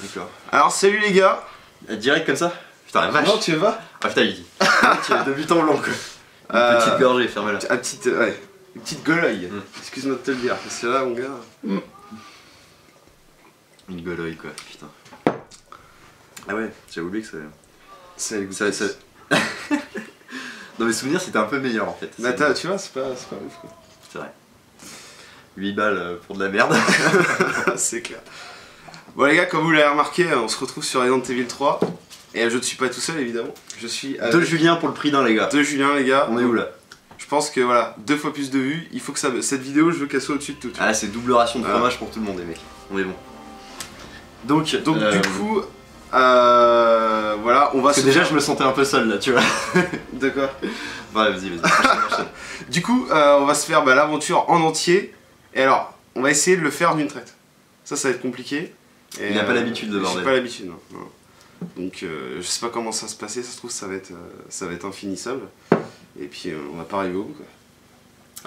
D'accord. Alors salut les gars. Direct comme ça? Putain la vache. Non, tu veux pas? Ah putain il dit. Tu as 2 buts en blanc quoi. Une petite gorgée, fermez-la. Une petite gueulaille. Excuse-moi de te le dire, parce que là mon gars... Une gueulaille quoi, putain. Ah ouais, j'avais oublié que ça... Dans mes souvenirs c'était un peu meilleur en fait. Mais tu vois, c'est pas ouf quoi. C'est vrai. 8 balles pour de la merde. C'est clair. Bon les gars, comme vous l'avez remarqué, on se retrouve sur Resident Evil 3. Et je ne suis pas tout seul évidemment. Je suis avec... 2 Julien pour le prix d'un les gars. 2 Julien les gars. On est où là? Je pense que voilà, 2 fois plus de vues. Il faut que cette vidéo, je veux qu'elle soit au-dessus de tout. Ah c'est double ration de fromage pour tout le monde les mecs. On est bon. Donc du coup, voilà, on va Parce que déjà je me sentais un peu seul là, tu vois. D'accord. Ouais, vas-y. Du coup, on va se faire l'aventure en entier. Et alors, on va essayer de le faire d'une traite. Ça va être compliqué. Et, il n'a pas l'habitude de bordel. J'ai pas l'habitude, non. Donc, je sais pas comment ça va se passer. Ça se trouve, ça va être infinissable. Et puis, on va pas arriver au bout, quoi.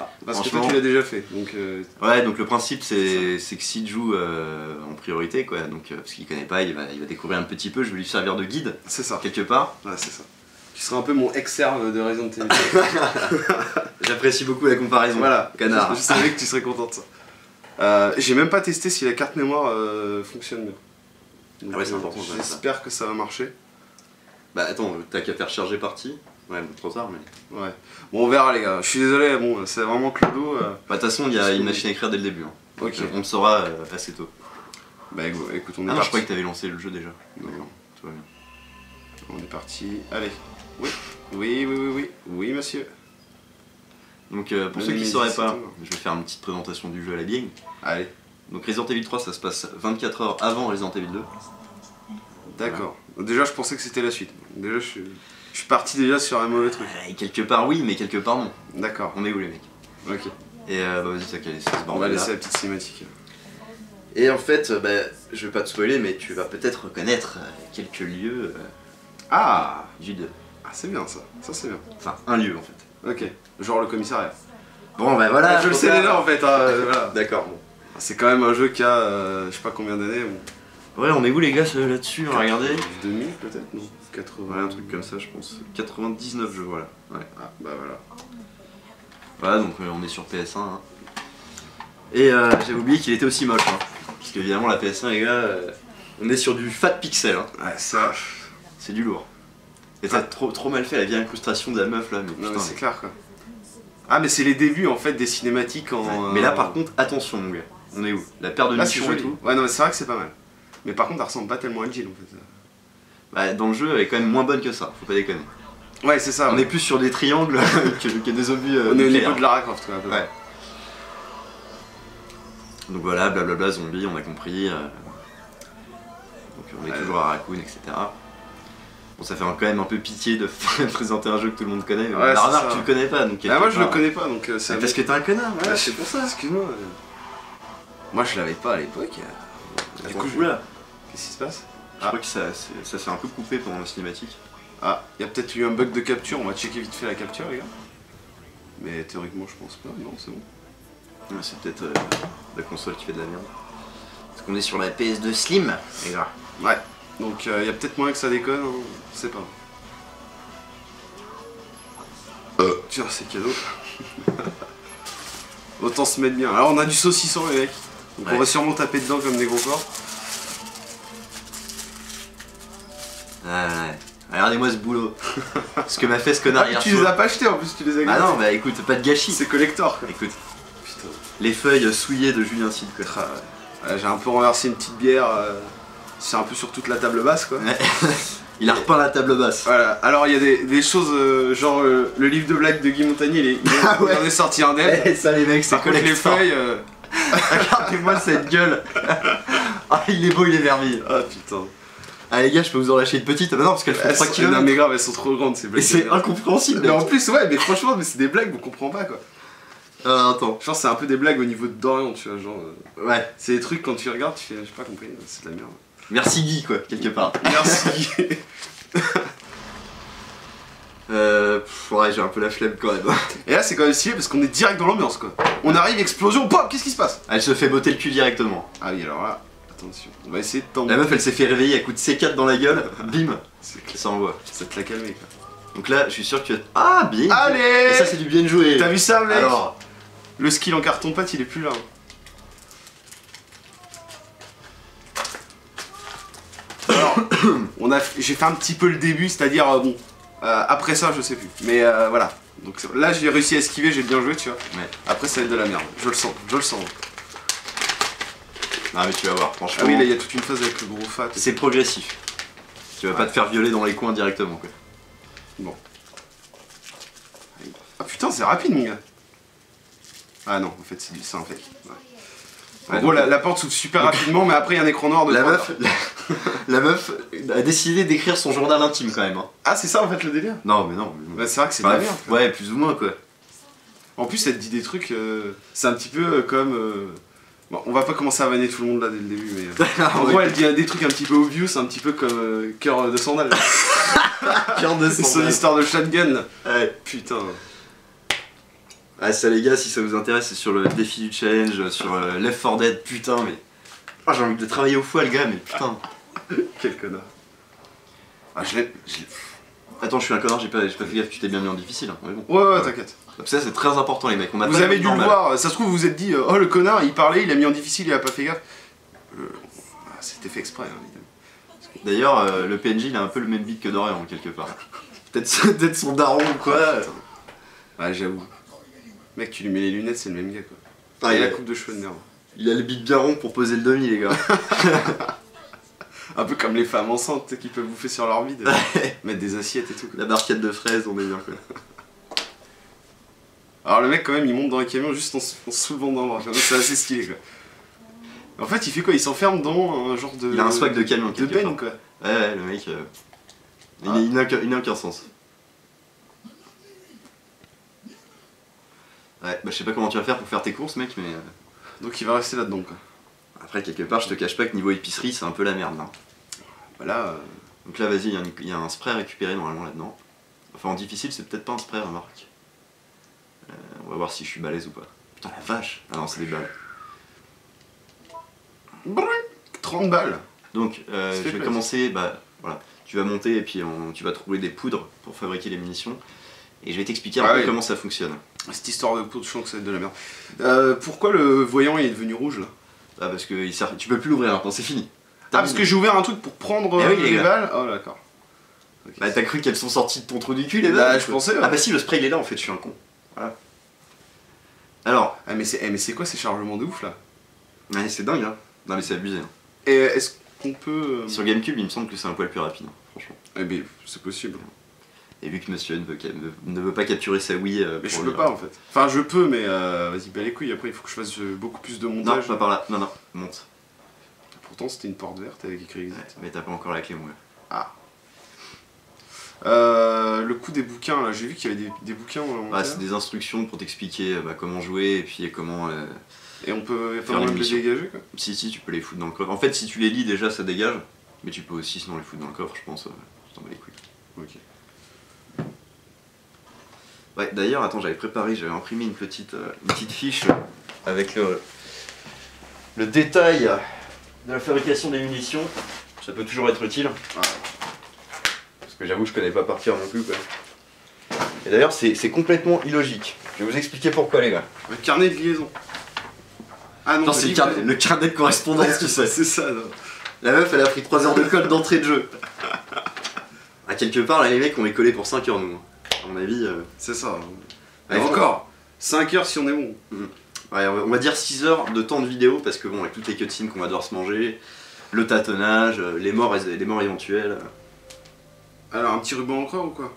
Ah, parce que toi, tu l'as déjà fait. Donc, ouais, donc le principe, c'est que s'il joue en priorité, quoi. Donc, parce qu'il connaît pas, il va découvrir un petit peu. Je vais lui servir de guide. C'est ça. Quelque part. Ouais, c'est ça. Tu seras un peu mon ex-serve de Resident Evil. J'apprécie beaucoup la comparaison. Voilà, canard. Je savais que tu serais content de ça. J'ai même pas testé si la carte mémoire fonctionne bien. Donc, ah ouais, c'est important. J'espère que ça va marcher. Bah attends, t'as qu'à faire charger partie. Ouais, bon, trop tard, mais... Ouais. Bon, on verra les gars. Je suis désolé, bon, c'est vraiment Clodo. Bah de toute façon, il y a une machine à écrire dès le début. Hein. Ok. On le saura assez tôt. Bah écoute, on est parti. parti. Je crois que t'avais lancé le jeu déjà. Non. Tout va bien. On est parti. Allez. Oui, monsieur. Donc pour ceux qui ne sauraient pas, je vais faire une petite présentation du jeu à la bienne. Allez. Donc Resident Evil 3 ça se passe 24 heures avant Resident Evil 2. D'accord. Voilà. Déjà je pensais que c'était la suite. Déjà je suis parti déjà sur un mauvais truc. Et quelque part oui, mais quelque part non. D'accord. On est où les mecs? Ok. Et bah vas-y, t'as qu'à laisser ce bordel. On va laisser la petite cinématique. Et en fait, je vais pas te spoiler, mais tu vas peut-être reconnaître quelques lieux du 2. Ah c'est bien ça, c'est bien. Enfin, un lieu en fait. Ok, genre le commissariat. Bon bah voilà. Je le sais déjà en fait, voilà. D'accord, bon. C'est quand même un jeu qui a je sais pas combien d'années. Bon. Ouais, on est où les gars là-dessus? Regardez. 2000 peut-être? Non, 80. Ouais, un truc comme ça je pense. 99 jeux, voilà. Ouais. Ah bah voilà. Voilà, donc on est sur PS1. Hein. Et j'avais oublié qu'il était aussi moche. Hein. Parce qu'évidemment la PS1 les gars, on est sur du fat pixel. Hein. Ouais, ça. C'est du lourd. Et t'as trop mal fait la vieille incrustation de la meuf là, mais putain. Non mais c'est clair quoi. Ah mais c'est les débuts en fait des cinématiques en... Ouais. Mais là par contre, attention mon gars. On est où? La paire de nichons et tout. Ouais non mais c'est vrai que c'est pas mal. Mais par contre elle ressemble pas tellement à Jill en fait. Bah dans le jeu elle est quand même moins bonne que ça, faut pas déconner. Ouais c'est ça. On est plus sur des triangles que des obus on est au niveau de Lara Croft quoi. Ouais. Donc voilà, blablabla zombie, on a compris. Donc on est toujours à Raccoon, etc. Bon, ça fait quand même un peu pitié de présenter un jeu que tout le monde connaît, mais ouais, la remarque, tu le connais pas, donc moi je le connais pas, donc c'est parce que t'es un connard, ouais, c'est pour ça, excuse-moi. Moi je l'avais pas à l'époque. Du coup, voilà. Qu'est-ce qui se passe? Je crois que ça s'est un peu coupé pendant la cinématique. Ah, il y a peut-être eu un bug de capture, on va checker vite fait la capture, les gars. Mais théoriquement, je pense pas, non, c'est bon. Ouais, c'est peut-être la console qui fait de la merde. Parce qu'on est sur la PS2 Slim, les gars. Ouais. Donc il y a peut-être moyen que ça déconne, hein. Je sais pas. Tiens, c'est cadeau. Autant se mettre bien. Alors on a du saucisson les mecs. Donc on va sûrement taper dedans comme des gros porcs. Ouais. Regardez-moi ce boulot. Ce que m'a fait ce connard hier soir. Tu les as pas achetés en plus, tu les as gâtés. Ah non, bah écoute, pas de gâchis. C'est collector quoi. Écoute. Putain. Les feuilles souillées de Julien Cid quoi. J'ai un peu renversé une petite bière. C'est un peu sur toute la table basse quoi. Ouais. Il a repeint la table basse. Voilà, alors il y a des choses genre le livre de blagues de Guy Montagnier, il en est sorti un d'elle. Ça les mecs, c'est collector. Les feuilles. Regardez-moi cette gueule. Ah il est beau, il est vermillé. Ah putain. Ah les gars, je peux vous en lâcher une petite? Bah non, parce qu'elles font 3 kg. Non mais grave, elles sont trop grandes ces blagues. Et c'est incompréhensible. Mais en plus ouais, mais franchement, c'est des blagues, on comprend pas quoi. Attends. Genre c'est un peu des blagues au niveau de Dorian, tu vois, genre... Ouais. C'est des trucs quand tu regardes, tu fais, j'ai pas compris, c'est de la merde. Merci Guy quoi, quelque part. Merci Guy. Ouais, j'ai un peu la flemme quand même. Et là c'est quand même stylé parce qu'on est direct dans l'ambiance quoi. On arrive, explosion, pop, qu'est-ce qui se passe? Elle se fait botter le cul directement. Ah oui alors là, Attention, on va essayer de tendre. La meuf elle s'est fait réveiller à coup de C4 dans la gueule, bim, ça envoie. Ça te l'a calmé quoi. Donc là je suis sûr que tu vas... Ah bien. Allez. Et ça c'est du bien joué. T'as vu ça mec? Alors, le skill en carton-pâte il est plus là. Alors, j'ai fait un petit peu le début, c'est-à-dire bon, après ça je sais plus. Mais voilà, donc là j'ai réussi à esquiver, j'ai bien joué tu vois. ouais. Après ça va être de la merde, je le sens, je le sens. Non mais tu vas voir, franchement. Ah oui là il y a toute une phase avec le gros fat. C'est progressif. Tu vas pas te faire violer dans les coins directement quoi. Bon. Ah putain c'est rapide mon gars. Ah non, en fait c'est un fake. Ouais. En gros la porte s'ouvre super rapidement mais après il y a un écran noir de la meuf a décidé d'écrire son journal intime quand même. Hein. Ah c'est ça en fait le délire? Non mais non. Bah, c'est vrai que c'est de la merde. Ouais plus ou moins quoi. En plus elle te dit des trucs, c'est un petit peu comme... Bon, on va pas commencer à vanner tout le monde là dès le début mais... en gros elle dit des trucs un petit peu obvious, un petit peu comme Cœur de Sandal. Cœur de C'est son histoire de shotgun là. Ouais. Putain. Ah ça les gars si ça vous intéresse c'est sur le défi du challenge, sur Left 4 Dead, putain mais... Ah j'ai envie de travailler au foie le gars mais putain. Quel connard. Ah Attends je suis un connard, j'ai pas fait gaffe, tu t'es bien mis en difficile hein, mais bon. Ouais t'inquiète. Ça c'est très important les mecs, on a vous avez dû le voir, ça se trouve vous vous êtes dit oh le connard il parlait, il a mis en difficile, il a pas fait gaffe. C'était fait exprès hein, évidemment. D'ailleurs le PNJ il a un peu le même beat que Dorian quelque part. Peut-être son daron ou quoi. Ouais j'avoue. Mec tu lui mets les lunettes c'est le même gars quoi. Ah, et la coupe de cheveux de merde. Il a le beat bien rond pour poser le demi les gars. Un peu comme les femmes enceintes qui peuvent bouffer sur leur bide, mettre des assiettes et tout quoi. La barquette de fraises on est bien quoi. Alors le mec quand même il monte dans un camion juste en se soulevant dans le bras, c'est assez stylé quoi. En fait il fait quoi? Il s'enferme dans un genre de... Il a un swag de camion de peine quoi. Ouais le mec il n'a aucun sens. Ouais bah je sais pas comment tu vas faire pour faire tes courses mec mais... Donc il va rester là-dedans quoi. Après quelque part je te cache pas que niveau épicerie c'est un peu la merde là. Voilà. Donc là vas-y il y a un spray à récupérer normalement là-dedans. Enfin en difficile c'est peut-être pas un spray remarque. On va voir si je suis balèze ou pas. Putain la vache. Ah non c'est des balles. 30 balles. Donc je vais commencer, bah voilà, tu vas monter et puis tu vas trouver des poudres pour fabriquer les munitions. Et je vais t'expliquer un peu comment ça fonctionne. Cette histoire de poudre, je sens que ça va être de la merde. Pourquoi le voyant est devenu rouge là? Ah parce que tu peux plus l'ouvrir maintenant, c'est fini. Ah parce que j'ai ouvert un truc pour prendre les balles? Oh d'accord. Okay. Bah t'as cru qu'elles sont sorties de ton trou du cul les balles? Bah je pensais ouais. Ah bah si le spray il est là en fait, je suis un con. Voilà. Alors. Ah mais c'est quoi ces chargements de ouf là? Ouais c'est dingue hein. Non mais c'est abusé. Hein. Et est-ce qu'on peut... Sur GameCube il me semble que c'est un poil plus rapide, hein, franchement. Eh ben c'est possible. Et vu que monsieur ne veut pas capturer sa Wii... mais je peux pas en fait. Enfin je peux mais vas-y bas les couilles, après il faut que je fasse beaucoup plus de montage. Non, pas par là, non, monte. Pourtant c'était une porte verte avec écrit exit. Ouais, mais t'as pas encore la clé moi. Ah. Le coup des bouquins là, j'ai vu qu'il y avait des bouquins. Ah c'est des instructions pour t'expliquer comment jouer et puis comment... et on peut faire les dégager quoi? Si tu peux les foutre dans le coffre. En fait si tu les lis déjà ça dégage, mais tu peux aussi sinon les foutre dans le coffre je pense, je t'en bats les couilles. Ok. Ouais d'ailleurs attends j'avais imprimé une petite fiche avec le détail de la fabrication des munitions, ça peut toujours être utile. Ouais. Parce que j'avoue je connais pas par cœur non plus quoi. Et d'ailleurs c'est complètement illogique, je vais vous expliquer pourquoi les gars. Un carnet de liaison. Ah non, c'est le carnet de correspondance tu sais. C'est ça non. La meuf elle a pris 3 heures de code d'entrée de jeu. À quelque part là les mecs on est collés pour 5 heures nous. À mon avis... C'est ça. Et encore 5 heures si on est bon. Ouais, on va dire 6 heures de temps de vidéo parce que bon avec toutes les cutscenes qu'on va devoir se manger, le tâtonnage, les morts éventuelles. Alors un petit ruban encore ou quoi?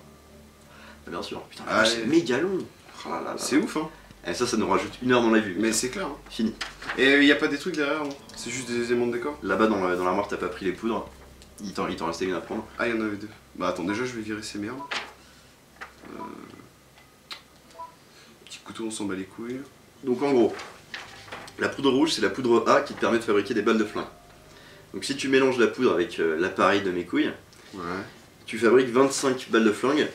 Bien sûr, putain c'est méga long. Oh c'est ouf hein. Et ça nous rajoute 1 heure dans la vue. Mais c'est clair hein. Fini. Et il y a pas des trucs derrière non? C'est juste des éléments de décor? Là-bas dans l'armoire t'as pas pris les poudres. Il t'en restait une à prendre. Ah il y en avait 2. Bah attends déjà je vais virer ces merdes. Petit couteau on s'en bat les couilles. Donc en gros, la poudre rouge c'est la poudre A qui te permet de fabriquer des balles de flingue. Donc si tu mélanges la poudre avec l'appareil de mes couilles, tu fabriques 25 balles de flingue.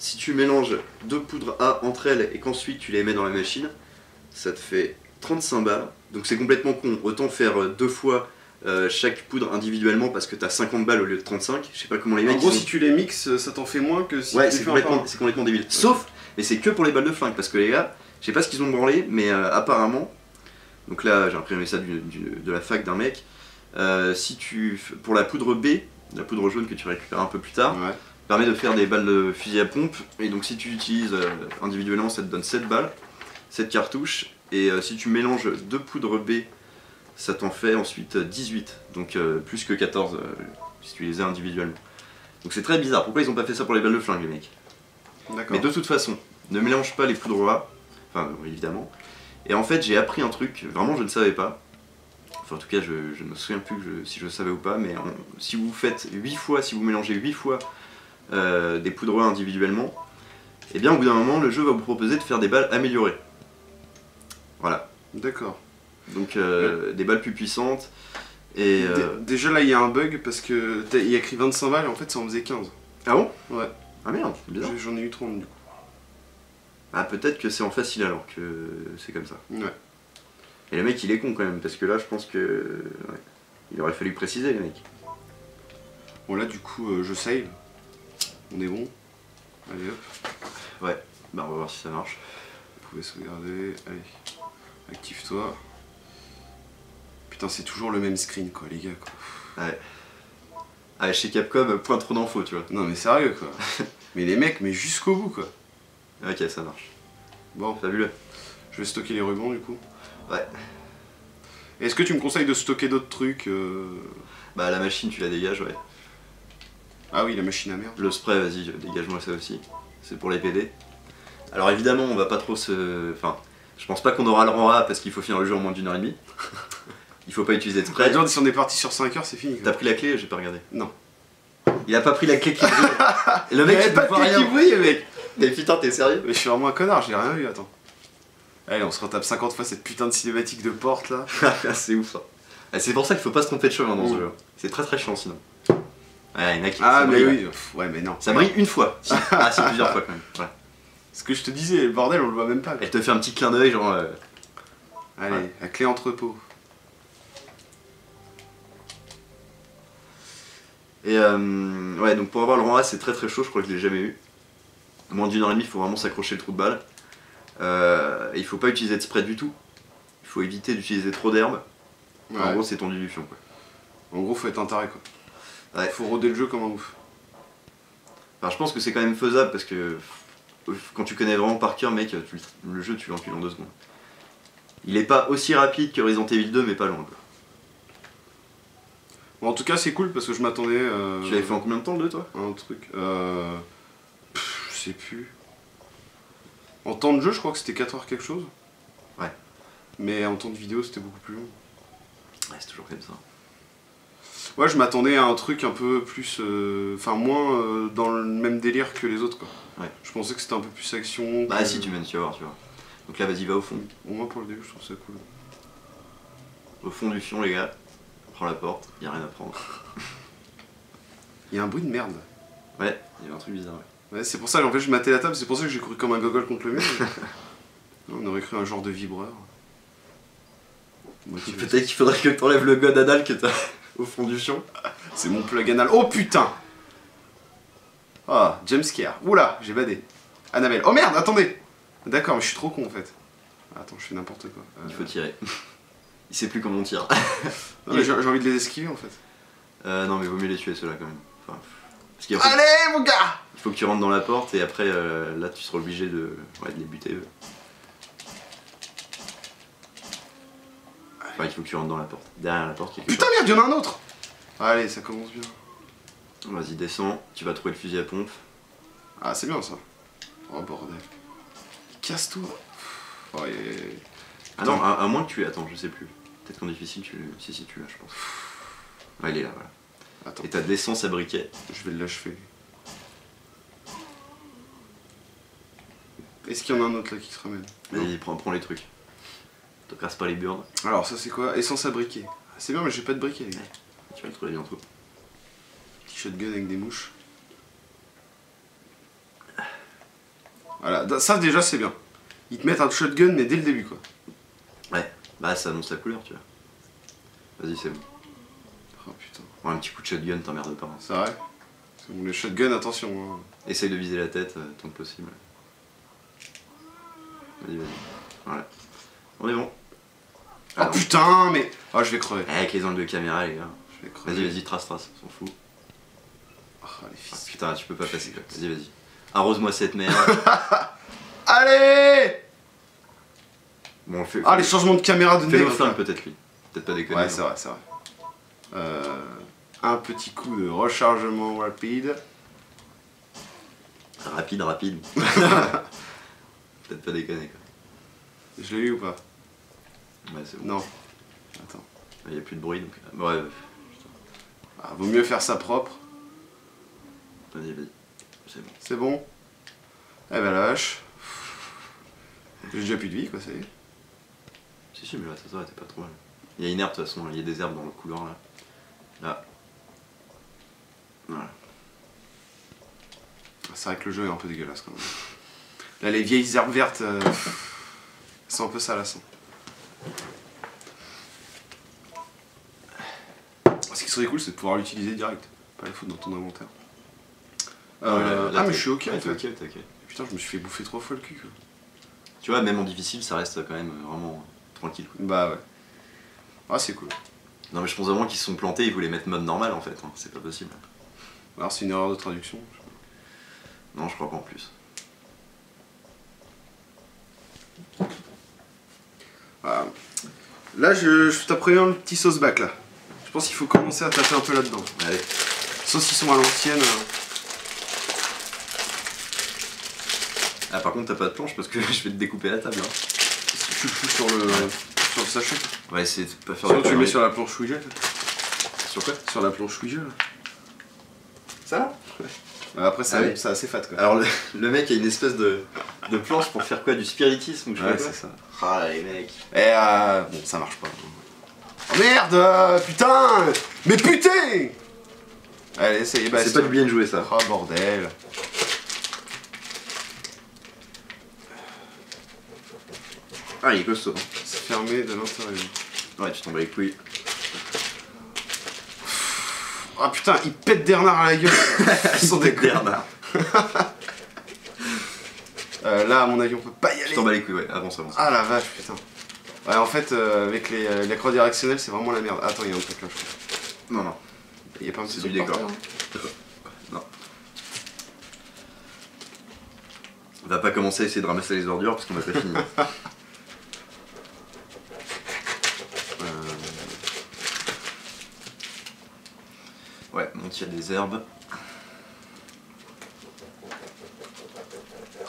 Si tu mélanges 2 poudres A entre elles et qu'ensuite tu les mets dans la machine, ça te fait 35 balles. Donc c'est complètement con, autant faire 2 fois chaque poudre individuellement parce que t'as 50 balles au lieu de 35. Je sais pas comment les mecs. En gros, si tu les mixes, ça t'en fait moins que si ouais, tu les c'est fais complètement débile. Sauf, mais c'est que pour les balles de flingue parce que les gars, je sais pas ce qu'ils ont branlé, mais apparemment, donc là j'ai imprimé ça de la fac d'un mec. Si tu, pour la poudre B, la poudre jaune que tu récupères un peu plus tard, Ouais. permet de faire des balles de fusil à pompe. Et donc si tu utilises individuellement, ça te donne 7 balles, 7 cartouches. Et si tu mélanges 2 poudres B, ça t'en fait ensuite 18. Donc plus que 14 si tu les as individuellement. Donc c'est très bizarre. Pourquoi ils ont pas fait ça pour les balles de flingue, les mecs? D'accord. Mais de toute façon, ne mélange pas les poudres A. Enfin, évidemment. Et en fait, j'ai appris un truc, vraiment je ne savais pas. Enfin, en tout cas, je ne me souviens plus si je savais ou pas, mais si vous faites 8 fois, si vous mélangez 8 fois des poudres individuellement, et bien au bout d'un moment, le jeu va vous proposer de faire des balles améliorées. Voilà. D'accord. Donc des balles plus puissantes. Et Déjà là, il y a un bug parce que il y a écrit 25 balles et en fait, ça en faisait 15. Ah bon? Ouais. Ah merde, c'est bizarre. J'en ai eu 30 du coup. Ah peut-être que c'est en facile alors que c'est comme ça. Ouais. Et le mec il est con quand même, parce que là je pense que... ouais, il aurait fallu préciser les mecs. Bon là du coup je save. On est bon. Allez hop. Ouais, bah on va voir si ça marche. Vous pouvez sauvegarder. Allez. Active-toi. Putain c'est toujours le même screen quoi les gars quoi. Ouais. Ah chez Capcom, point trop d'infos tu vois. Non mais sérieux quoi. Mais les mecs mais jusqu'au bout quoi. Ok ça marche. Bon. Fabuleux. Je vais stocker les rubans du coup. Ouais. Est-ce que tu me conseilles de stocker d'autres trucs Bah la machine tu la dégages ouais. Ah oui la machine à merde. Le spray vas-y dégage-moi ça aussi. C'est pour les PD. Alors évidemment on va pas trop se... Enfin, je pense pas qu'on aura le rang A parce qu'il faut finir le jeu en moins d'1h30. Il faut pas utiliser de spray. Si on est parti sur 5 heures c'est fini. T'as pris la clé? J'ai pas regardé. Non. Il a pas pris la clé qui brille. Et le mec il y il avait pas de clé qui brille mec. Mais putain t'es sérieux? Mais je suis vraiment un connard, j'ai rien vu, attends. Allez, on se retape 50 fois cette putain de cinématique de porte là. C'est ouf ça. C'est pour ça qu'il faut pas se tromper de chemin dans ce jeu. C'est très chiant sinon. Ouais, il y en a qui Ah ça mais brille, oui, ouais mais non. Ça brille une fois. Si. Ah si plusieurs fois quand même. Ouais. Ce que je te disais, le bordel on le voit même pas. Elle te fait un petit clin d'œil genre... Allez, ouais. la clé entrepôt. Et ouais donc pour avoir le rang A c'est très chaud, je crois que je l'ai jamais eu. Moins d'1h30 il faut vraiment s'accrocher le trou de balle. Et il faut pas utiliser de spray du tout. Il faut éviter d'utiliser trop d'herbe. Ouais. En gros c'est tendu du fion quoi. En gros faut être un taré quoi. Ouais. Faut roder le jeu comme un ouf. Enfin je pense que c'est quand même faisable parce que quand tu connais vraiment par cœur mec, le jeu tu l'encules en 2 secondes. Il est pas aussi rapide que Resident Evil 2 mais pas loin quoi. Bon, en tout cas c'est cool parce que je m'attendais... Tu l'avais fait en combien de temps le 2 toi? Un truc... je sais plus. En temps de jeu je crois que c'était 4 heures quelque chose. Ouais. Mais en temps de vidéo c'était beaucoup plus long. Ouais c'est toujours comme ça. Ouais, je m'attendais à un truc un peu plus... Enfin, moins dans le même délire que les autres, quoi. Ouais. Je pensais que c'était un peu plus action. Bah que... si, tu vas voir, tu vois. Donc là, vas-y, va au fond. Au moins pour le début, je trouve ça cool. Au fond du fion, les gars. Prends la porte, y a rien à prendre. Il y a un bruit de merde. Ouais, il y a un truc bizarre, ouais. Ouais, c'est pour ça, en fait, je matais la table, c'est pour ça que j'ai cru comme un gogol contre le mur. On aurait cru un genre de vibreur. Peut-être qu'il faudrait que t'enlèves le god anal que t'as au fond du fion. C'est mon plug anal. Oh putain! Ah, jumpscare. Oula, j'ai badé. Annabelle. Oh merde, attendez! D'accord, mais je suis trop con en fait. Attends, je fais n'importe quoi. Il faut tirer. Il sait plus comment on tire. Non, mais j'ai envie de les esquiver en fait. Non, mais vaut mieux les tuer ceux-là quand même. Enfin, parce qu'il Allez, mon gars! il faut que tu rentres dans la porte et après, là, tu seras obligé de les buter eux. Enfin, il faut que tu rentres dans la porte. Derrière la porte, quelque Putain, part. merde, il y en a un autre! Allez, ça commence bien. Vas-y, descends. Tu vas trouver le fusil à pompe. Ah, c'est bien ça. Oh bordel. Casse-toi. Oh, Ah non, à moins que tu... Attends, je sais plus. Peut-être qu'en difficile, si tu l'as, je pense. Ouais, il est là, voilà. Attends. Et t'as de l'essence à briquet. Je vais l'achever. Est-ce qu'il y en a un autre là qui se ramène? Vas-y, prends les trucs. Te casse pas les burnes. Alors, ça c'est quoi? Essence à briquet. Ah, c'est bien, mais j'ai pas de briquet, les gars. Tu vas le trouver bientôt. Petit shotgun avec des mouches. Voilà, ça déjà c'est bien. Ils te mettent un shotgun, mais dès le début quoi. Ouais, bah ça annonce la couleur, tu vois. Vas-y, c'est bon. Bon, un petit coup de shotgun, t'emmerdes pas. Hein. C'est vrai. Bon, les shotguns, attention. Hein. Essaye de viser la tête tant que possible. Vas-y, vas-y. Voilà. On est bon. Ah oh, putain, mais... Ah, je vais crever. Avec les angles de caméra, les gars. Je vais crever. Vas-y, trace, on s'en fout. Oh, les fils. Ah, putain, tu peux pas passer quoi. Vas-y, vas-y. Arrose-moi cette merde. Allez. Bon, on fait... Ah, les changements de caméra de Fais-le flingue peut-être, lui. Peut-être pas déconner. Ouais, c'est vrai, c'est vrai. Un petit coup de rechargement rapide. Rapide. Peut-être pas déconner quoi. Je l'ai eu ou pas? Ouais, c'est bon. Non. Attends. Il n'y a plus de bruit donc. Ouais. Ah, vaut mieux faire ça propre. Vas-y. C'est bon. C'est bon? Eh ben la vache. J'ai déjà plus de vie quoi, ça y est. Si, mais là, ça t'es pas trop mal. Il y a une herbe de toute façon, il y a des herbes dans le couloir là. Là. Voilà. C'est vrai que le jeu est un peu dégueulasse quand même. Là, les vieilles herbes vertes, sont un peu salassantes. Ce qui serait cool, c'est de pouvoir l'utiliser direct, pas les foutre dans ton inventaire. Là, mais je suis ok en fait. Ok. Putain, je me suis fait bouffer 3 fois le cul quoi. Tu vois, même en difficile, ça reste quand même vraiment tranquille quoi. Bah ouais. Ah, c'est cool. Non, mais je pense vraiment qu'ils se sont plantés, ils voulaient mettre mode normal en fait, hein. C'est pas possible. Alors, c'est une erreur de traduction. Non, je crois pas en plus. Voilà. Là, je t'apprends un petit sauce bac là. Je pense qu'il faut commencer à taper un peu là-dedans. Allez. Saucisson à l'ancienne. Ah, par contre, t'as pas de planche parce que je vais te découper la table. Hein. Si tu le fous sur le sachet. On va essayer de pas faire Sinon, de tu le mets sur la planche Ouija. Sur quoi? Sur la planche Ouija là. Ça là? Ouais. Après, c'est assez fat quoi. Alors, le mec a une espèce de planche pour faire quoi? Du spiritisme ou je sais Ouais, pas quoi. c'est ça. Ah, les mecs. Et bon, ça marche pas. Oh merde, putain. Mais putain. Allez, ça y est, C'est pas du bien de jouer ça. Oh bordel. Ah, il est costaud. C'est fermé de l'intérieur. Ouais, tu tombes avec couilles. Ah putain, il pète des renards à la gueule. Ils sont des renards. Là, à mon avis, on peut pas y aller. Tu tombes avec couilles, ouais, avance. Ah la vache, putain. Ouais, en fait, avec les croix directionnelles, c'est vraiment la merde. Attends, il y a un truc là, je crois. Non. Il y a pas un petit du truc décor. Non. On va pas commencer à essayer de ramasser les ordures parce qu'on va pas finir. Ouais, donc il y a des herbes.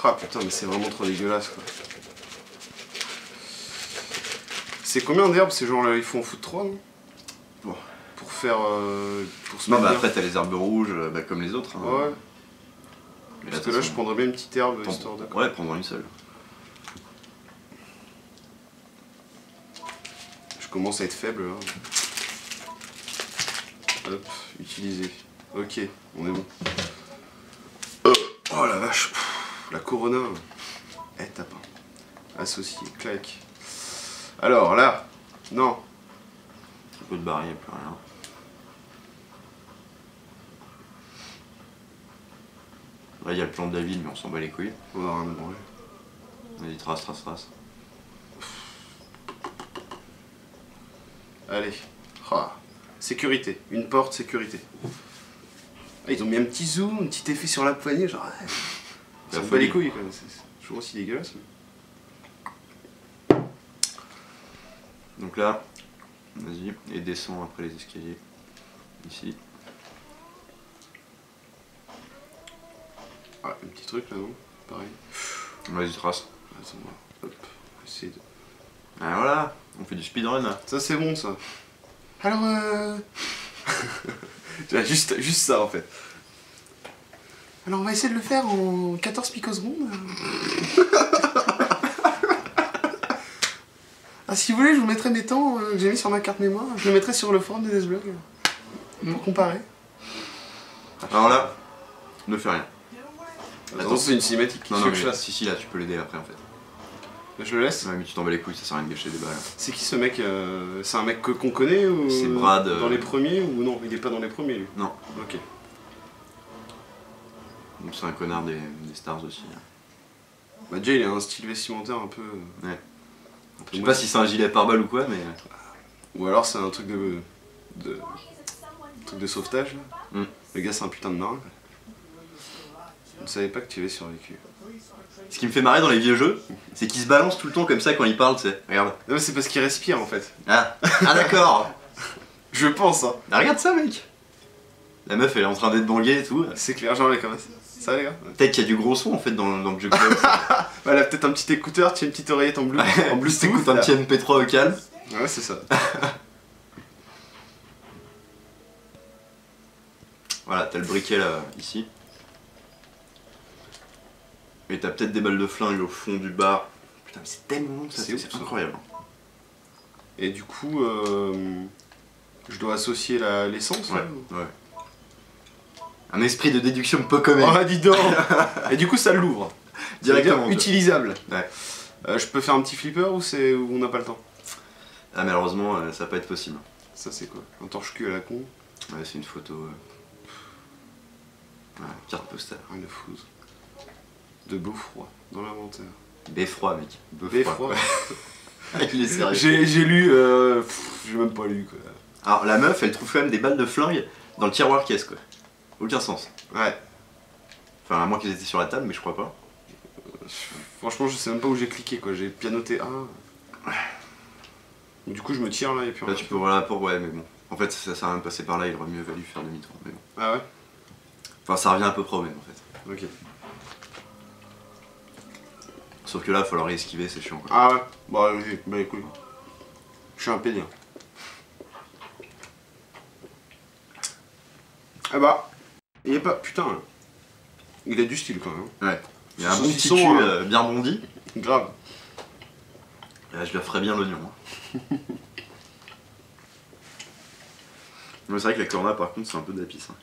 Ah putain, mais c'est vraiment trop dégueulasse quoi. C'est combien d'herbes ces gens-là? Il faut en foutre 3 non? Bon. Pour faire. Pour se Non, mettre bah bien. après t'as les herbes rouges, bah, comme les autres. Hein. Ouais. Mais Parce que là, je prendrais bien une petite herbe histoire de. Ouais, prendre une seule. Je commence à être faible là. Hop, utiliser. Ok, on est bon. Oh la vache, pff, la Corona. Eh, tape. Associé, clac. Alors là, non. Un peu de baril, y'a plus rien. Là, il y a le plan de la ville, mais on s'en bat les couilles. On va rien à branler. Vas-y, trace. Allez. Ah. Sécurité. Une porte, sécurité. Ah, ils ont mis un petit zoom, un petit effet sur la poignée, genre. Ouais. Ça me bat les couilles, quoi. C'est toujours aussi dégueulasse. Mais... Donc là, vas-y, et descends après les escaliers. Ici. Ah, un petit truc là, non? Pareil. Vas-y, trace. Attends-moi. Hop. Essayer de... Ah voilà, on fait du speedrun là. Ça c'est bon ça. Alors juste ça en fait. Alors on va essayer de le faire en 14 picosecondes. Ah si vous voulez je vous mettrai mes temps que j'ai mis sur ma carte mémoire. Je le mettrai sur le forum des Desblog. Pour comparer. Alors là, ne fais rien. Attends, c'est une cinématique. Non, que je mais fasse. si, là, tu peux l'aider après en fait. Je le laisse. Ouais, mais tu t'en bats les couilles, ça sert à rien de gâcher des balles. C'est qui ce mec C'est un mec qu'on connaît ou... C'est Brad. Dans les premiers ou non? Il est pas dans les premiers lui? Non. Ok. Donc c'est un connard des stars aussi. Bah déjà il a un style vestimentaire un peu... Ouais. Je sais pas si c'est un gilet pare-balles ou quoi, mais... Ou alors c'est un truc un truc de sauvetage là. Mm. Le gars c'est un putain de marin. Je ne savais pas que tu avais survécu. Ce qui me fait marrer dans les vieux jeux, c'est qu'il se balance tout le temps comme ça quand il parle, tu sais. Regarde. Non mais c'est parce qu'il respire en fait. Ah, d'accord. Je pense hein. Ah, regarde ça, mec. La meuf, elle est en train d'être banguée et tout. C'est clair, genre comme ça. Ça va les gars? Peut-être qu'il y a du gros son en fait dans le jeu club. Bah elle a peut-être un petit écouteur, tu as une petite oreillette en Bluetooth. T'écoutes un petit MP3 au calme. Ouais c'est ça. Voilà, t'as le briquet là, ici. Et t'as peut-être des balles de flingue au fond du bar. Putain, mais c'est tellement long ça, c'est incroyable. Et du coup, je dois associer l'essence Ouais, là, ou... ouais. Un esprit de déduction peu commun. Oh dis donc. Et du coup ça l'ouvre. Directement. Utilisable. Ouais. Je peux faire un petit flipper ou on n'a pas le temps? Ah, malheureusement, ça va pas être possible. Ça c'est quoi? Un torche-cul à la con? Ouais, c'est une photo. Ouais, carte postale. Rien de foutre. De Beaufroid, dans l'inventaire. Beffroi, mec. Beffroi. Il est sérieux. J'ai lu, j'ai même pas lu quoi. Alors, la meuf, elle trouve quand même des balles de flingue dans le tiroir caisse, quoi. Aucun sens. Ouais. Enfin, à moins qu'ils étaient sur la table, mais je crois pas. Franchement, je sais même pas où j'ai cliqué quoi. J'ai pianoté A. Du coup, je me tire là et puis. Là, tu peux voir la porte, ouais, mais bon. En fait, ça sert à rien de passer par là, il aurait mieux valu faire demi-tour. Mais bon. Ah ouais? Enfin, ça revient à peu près au même en fait. Ok. Sauf que là, il faut leur esquiver, c'est chiant quoi. Ah ouais? Bah écoute. Je suis un pédien. Ah bah. Il est pas. Putain. Il a du style quand même. Ouais. Il y a un Ce bon petit saucisson, cul bien bondi. Grave. Là, je leur ferais bien l'oignon. Hein. Mais c'est vrai que la corna, par contre, c'est un peu d'apis. Hein.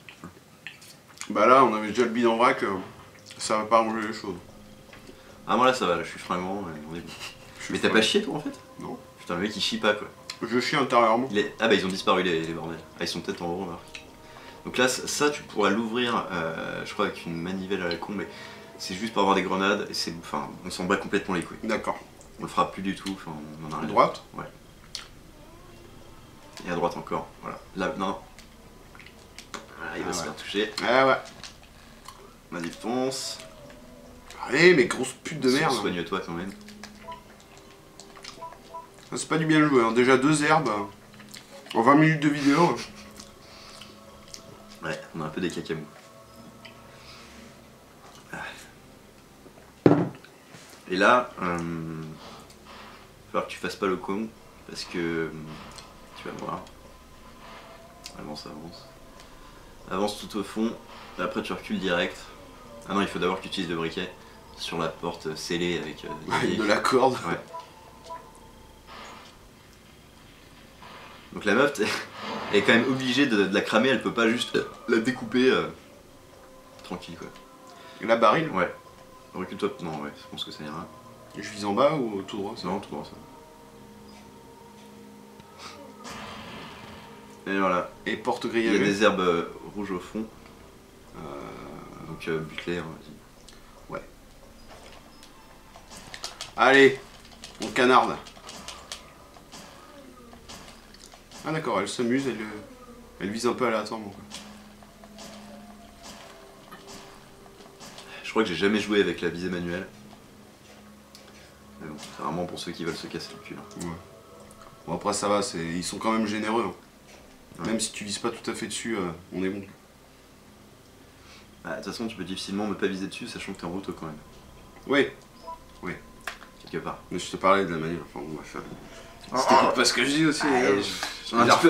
Bah là, on avait déjà le bide en vrac. Ça va pas arranger les choses. Ah, moi là, ça va, là, je suis fringant, on est bon. Mais t'as pas chié toi en fait? Non. Putain, le mec il chie pas quoi. Je chie intérieurement. Ah bah ils ont disparu les bordels. Ah, ils sont peut-être en haut, remarque. Donc là, ça tu pourras l'ouvrir, je crois, avec une manivelle à la con, mais c'est juste pour avoir des grenades, et c'est. Enfin, on s'en bat complètement les couilles. D'accord. On le fera plus du tout, enfin, on en a À rien. droite? Ouais. Et à droite encore, voilà. Là, non. Voilà, il va se faire toucher. Ah ouais. Vas-y, fonce. Allez, mais grosse pute de merde. Soigne-toi quand même. C'est pas du bien joué, hein. Déjà 2 herbes en 20 minutes de vidéo. Ouais, on a un peu des cacamous. Et là, il va falloir que tu fasses pas le con, parce que tu vas voir. Avance, avance. Avance tout au fond, et après tu recules direct. Ah non, il faut d'abord que tu utilises le briquet sur la porte scellée avec De la corde. Ouais. Donc la meuf, elle est quand même obligée de la cramer, elle peut pas juste la découper tranquille quoi. Et la baril? Ouais. Recule-toi, non ouais, je pense que ça ira. Et je vise en bas ou tout droit? C'est vraiment tout droit ça. Et voilà. Et porte Il y a grillagée? des herbes rouges au fond. Donc bute-les, Ouais. Allez, on canarde. Ah d'accord, elle s'amuse, elle vise un peu aléatoirement quoi. Je crois que j'ai jamais joué avec la visée manuelle. Mais bon, c'est vraiment pour ceux qui veulent se casser le cul. Hein. Ouais. Bon après ça va, ils sont quand même généreux. Hein. Ouais. Même si tu vises pas tout à fait dessus, on est bon. De toute façon, tu peux difficilement ne pas viser dessus, sachant que t'es en route quand même. Oui, Quelque part. mais je te parlais de la manière, enfin bon bref. Oh, C'était pas ce que je dis aussi. Ah, les gars.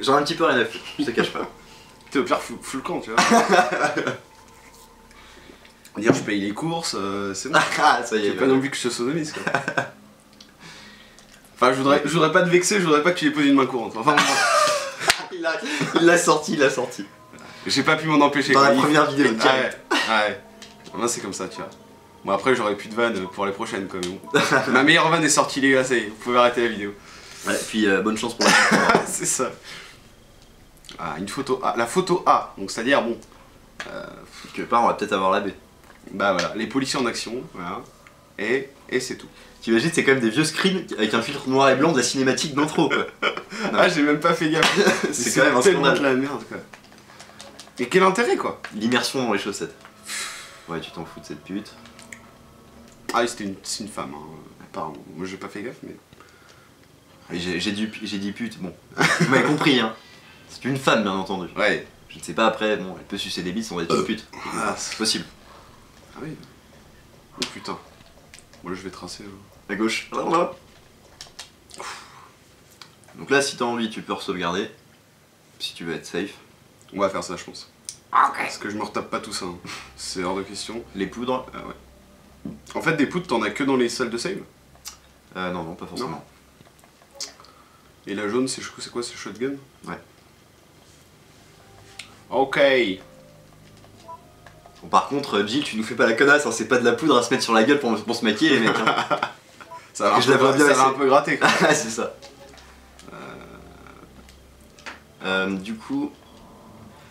J'en ai un petit peu rien à foutre, je te cache pas. T'es au pire fous le camp, tu vois. Dire je paye les courses, c'est bon. Ah, ça y J'ai est. pas non plus que je te sodomise quoi. Enfin, je voudrais pas te vexer, je voudrais pas que tu les poses une main courante. Enfin, Il l'a sorti, il l'a sorti. j'ai pas pu m'en empêcher. Dans quoi. la première vidéo, Ouais, ouais. Moi, c'est comme ça, tu vois. Bon après j'aurai plus de vannes pour les prochaines quand même. Ma meilleure vanne est sortie les gars, ça y est, vous pouvez arrêter la vidéo. Ouais, puis bonne chance pour la suite. C'est ça. Ah, une photo A. La photo A, donc c'est-à-dire bon. Quelque part, on va peut-être avoir la B. Bah voilà, les policiers en action, voilà. Et c'est tout. T'imagines, c'est quand même des vieux screens avec un filtre noir et blanc de la cinématique d'intro quoi. Ah, j'ai même pas fait gaffe. C'est quand même un tellement scandale. de la merde quoi. Et quel intérêt quoi. L'immersion dans les chaussettes. Ouais, tu t'en fous de cette pute. Ah, c'est une femme, hein. Apparemment. Moi j'ai pas fait gaffe, mais. Et j'ai dit pute, bon. Vous m'avez compris, hein. C'est une femme, bien entendu. Ouais. Je ne sais pas après, bon, elle peut sucer des bites sans être une pute. Ah, C'est possible. Ah oui. Oh putain. Bon là je vais tracer. À gauche. Là. Donc là, si t'as envie, tu peux sauvegarder. Si tu veux être safe. On va faire ça, je pense. Ok. Parce que je me retape pas tout ça. Hein. C'est hors de question. Les poudres. Ah ouais. En fait, des poudres, t'en as que dans les salles de save. Non, pas forcément. Non. Et la jaune, c'est quoi? C'est shotgun? Ouais. Ok. Bon, par contre, Jill, tu nous fais pas la connasse, hein, c'est pas de la poudre à se mettre sur la gueule pour se maquiller, les mecs. Hein. Ça va un peu gratter quoi. C'est ça. Du coup,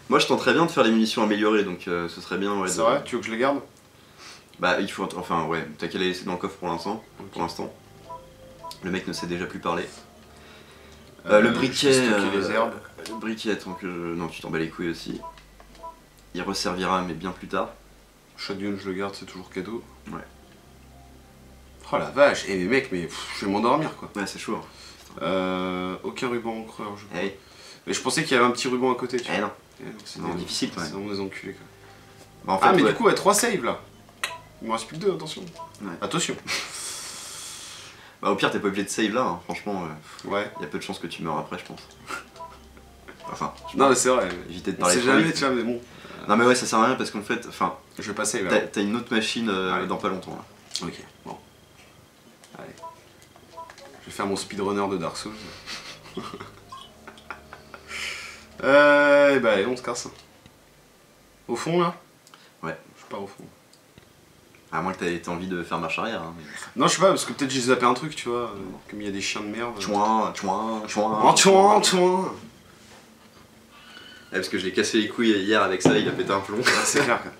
moi je tenterais bien de faire les munitions améliorées, donc ce serait bien. Ouais, c'est vrai? Tu veux que je les garde? Bah, il faut. Enfin, ouais, t'as qu'à les laisser dans le coffre pour l'instant. Pour l'instant. Le mec ne sait déjà plus parler. Le briquet. Les herbes. Le briquet, tant que. Non, tu t'en bats les couilles aussi. Il resservira, mais bien plus tard. Shotgun, je le garde, c'est toujours cadeau. Ouais. Oh la vache, et mais mec, mais je vais m'endormir quoi. Ouais, c'est chaud. Aucun ruban encreur, je crois. Hey. Mais je pensais qu'il y avait un petit ruban à côté, tu vois. Eh non. C'est Non, difficile quand même. C'est vraiment des enculés quoi. Bah, en fait, Ah, mais ouais. du coup, ouais, 3 saves là. Il me reste plus que 2, attention. Ouais. Attention. Bah, au pire, t'es pas obligé de save là, hein. Franchement, Ouais. y a peu de chances que tu meurs après, je pense. Enfin, Non, mais c'est vrai. éviter de On parler sait trop jamais, vite. tu vois, mais bon. Non, mais ouais, ça sert à rien parce qu'en fait, enfin, Je vais pas save là. t'as une autre machine Ouais. dans pas longtemps là. Ok, bon. Allez. Je vais faire mon speedrunner de Dark Souls. Bah allez, on se casse. Au fond là? Ouais. Je pars au fond. À moins que t'aies envie de faire marche arrière. Hein, mais... Non, je sais pas, parce que peut-être j'ai zappé un truc, tu vois. Comme il y a des chiens de merde. Chouin. Oh, chouin. Ouais, parce que je l'ai cassé les couilles hier avec ça, il a pété un plomb. Ah, c'est clair quoi.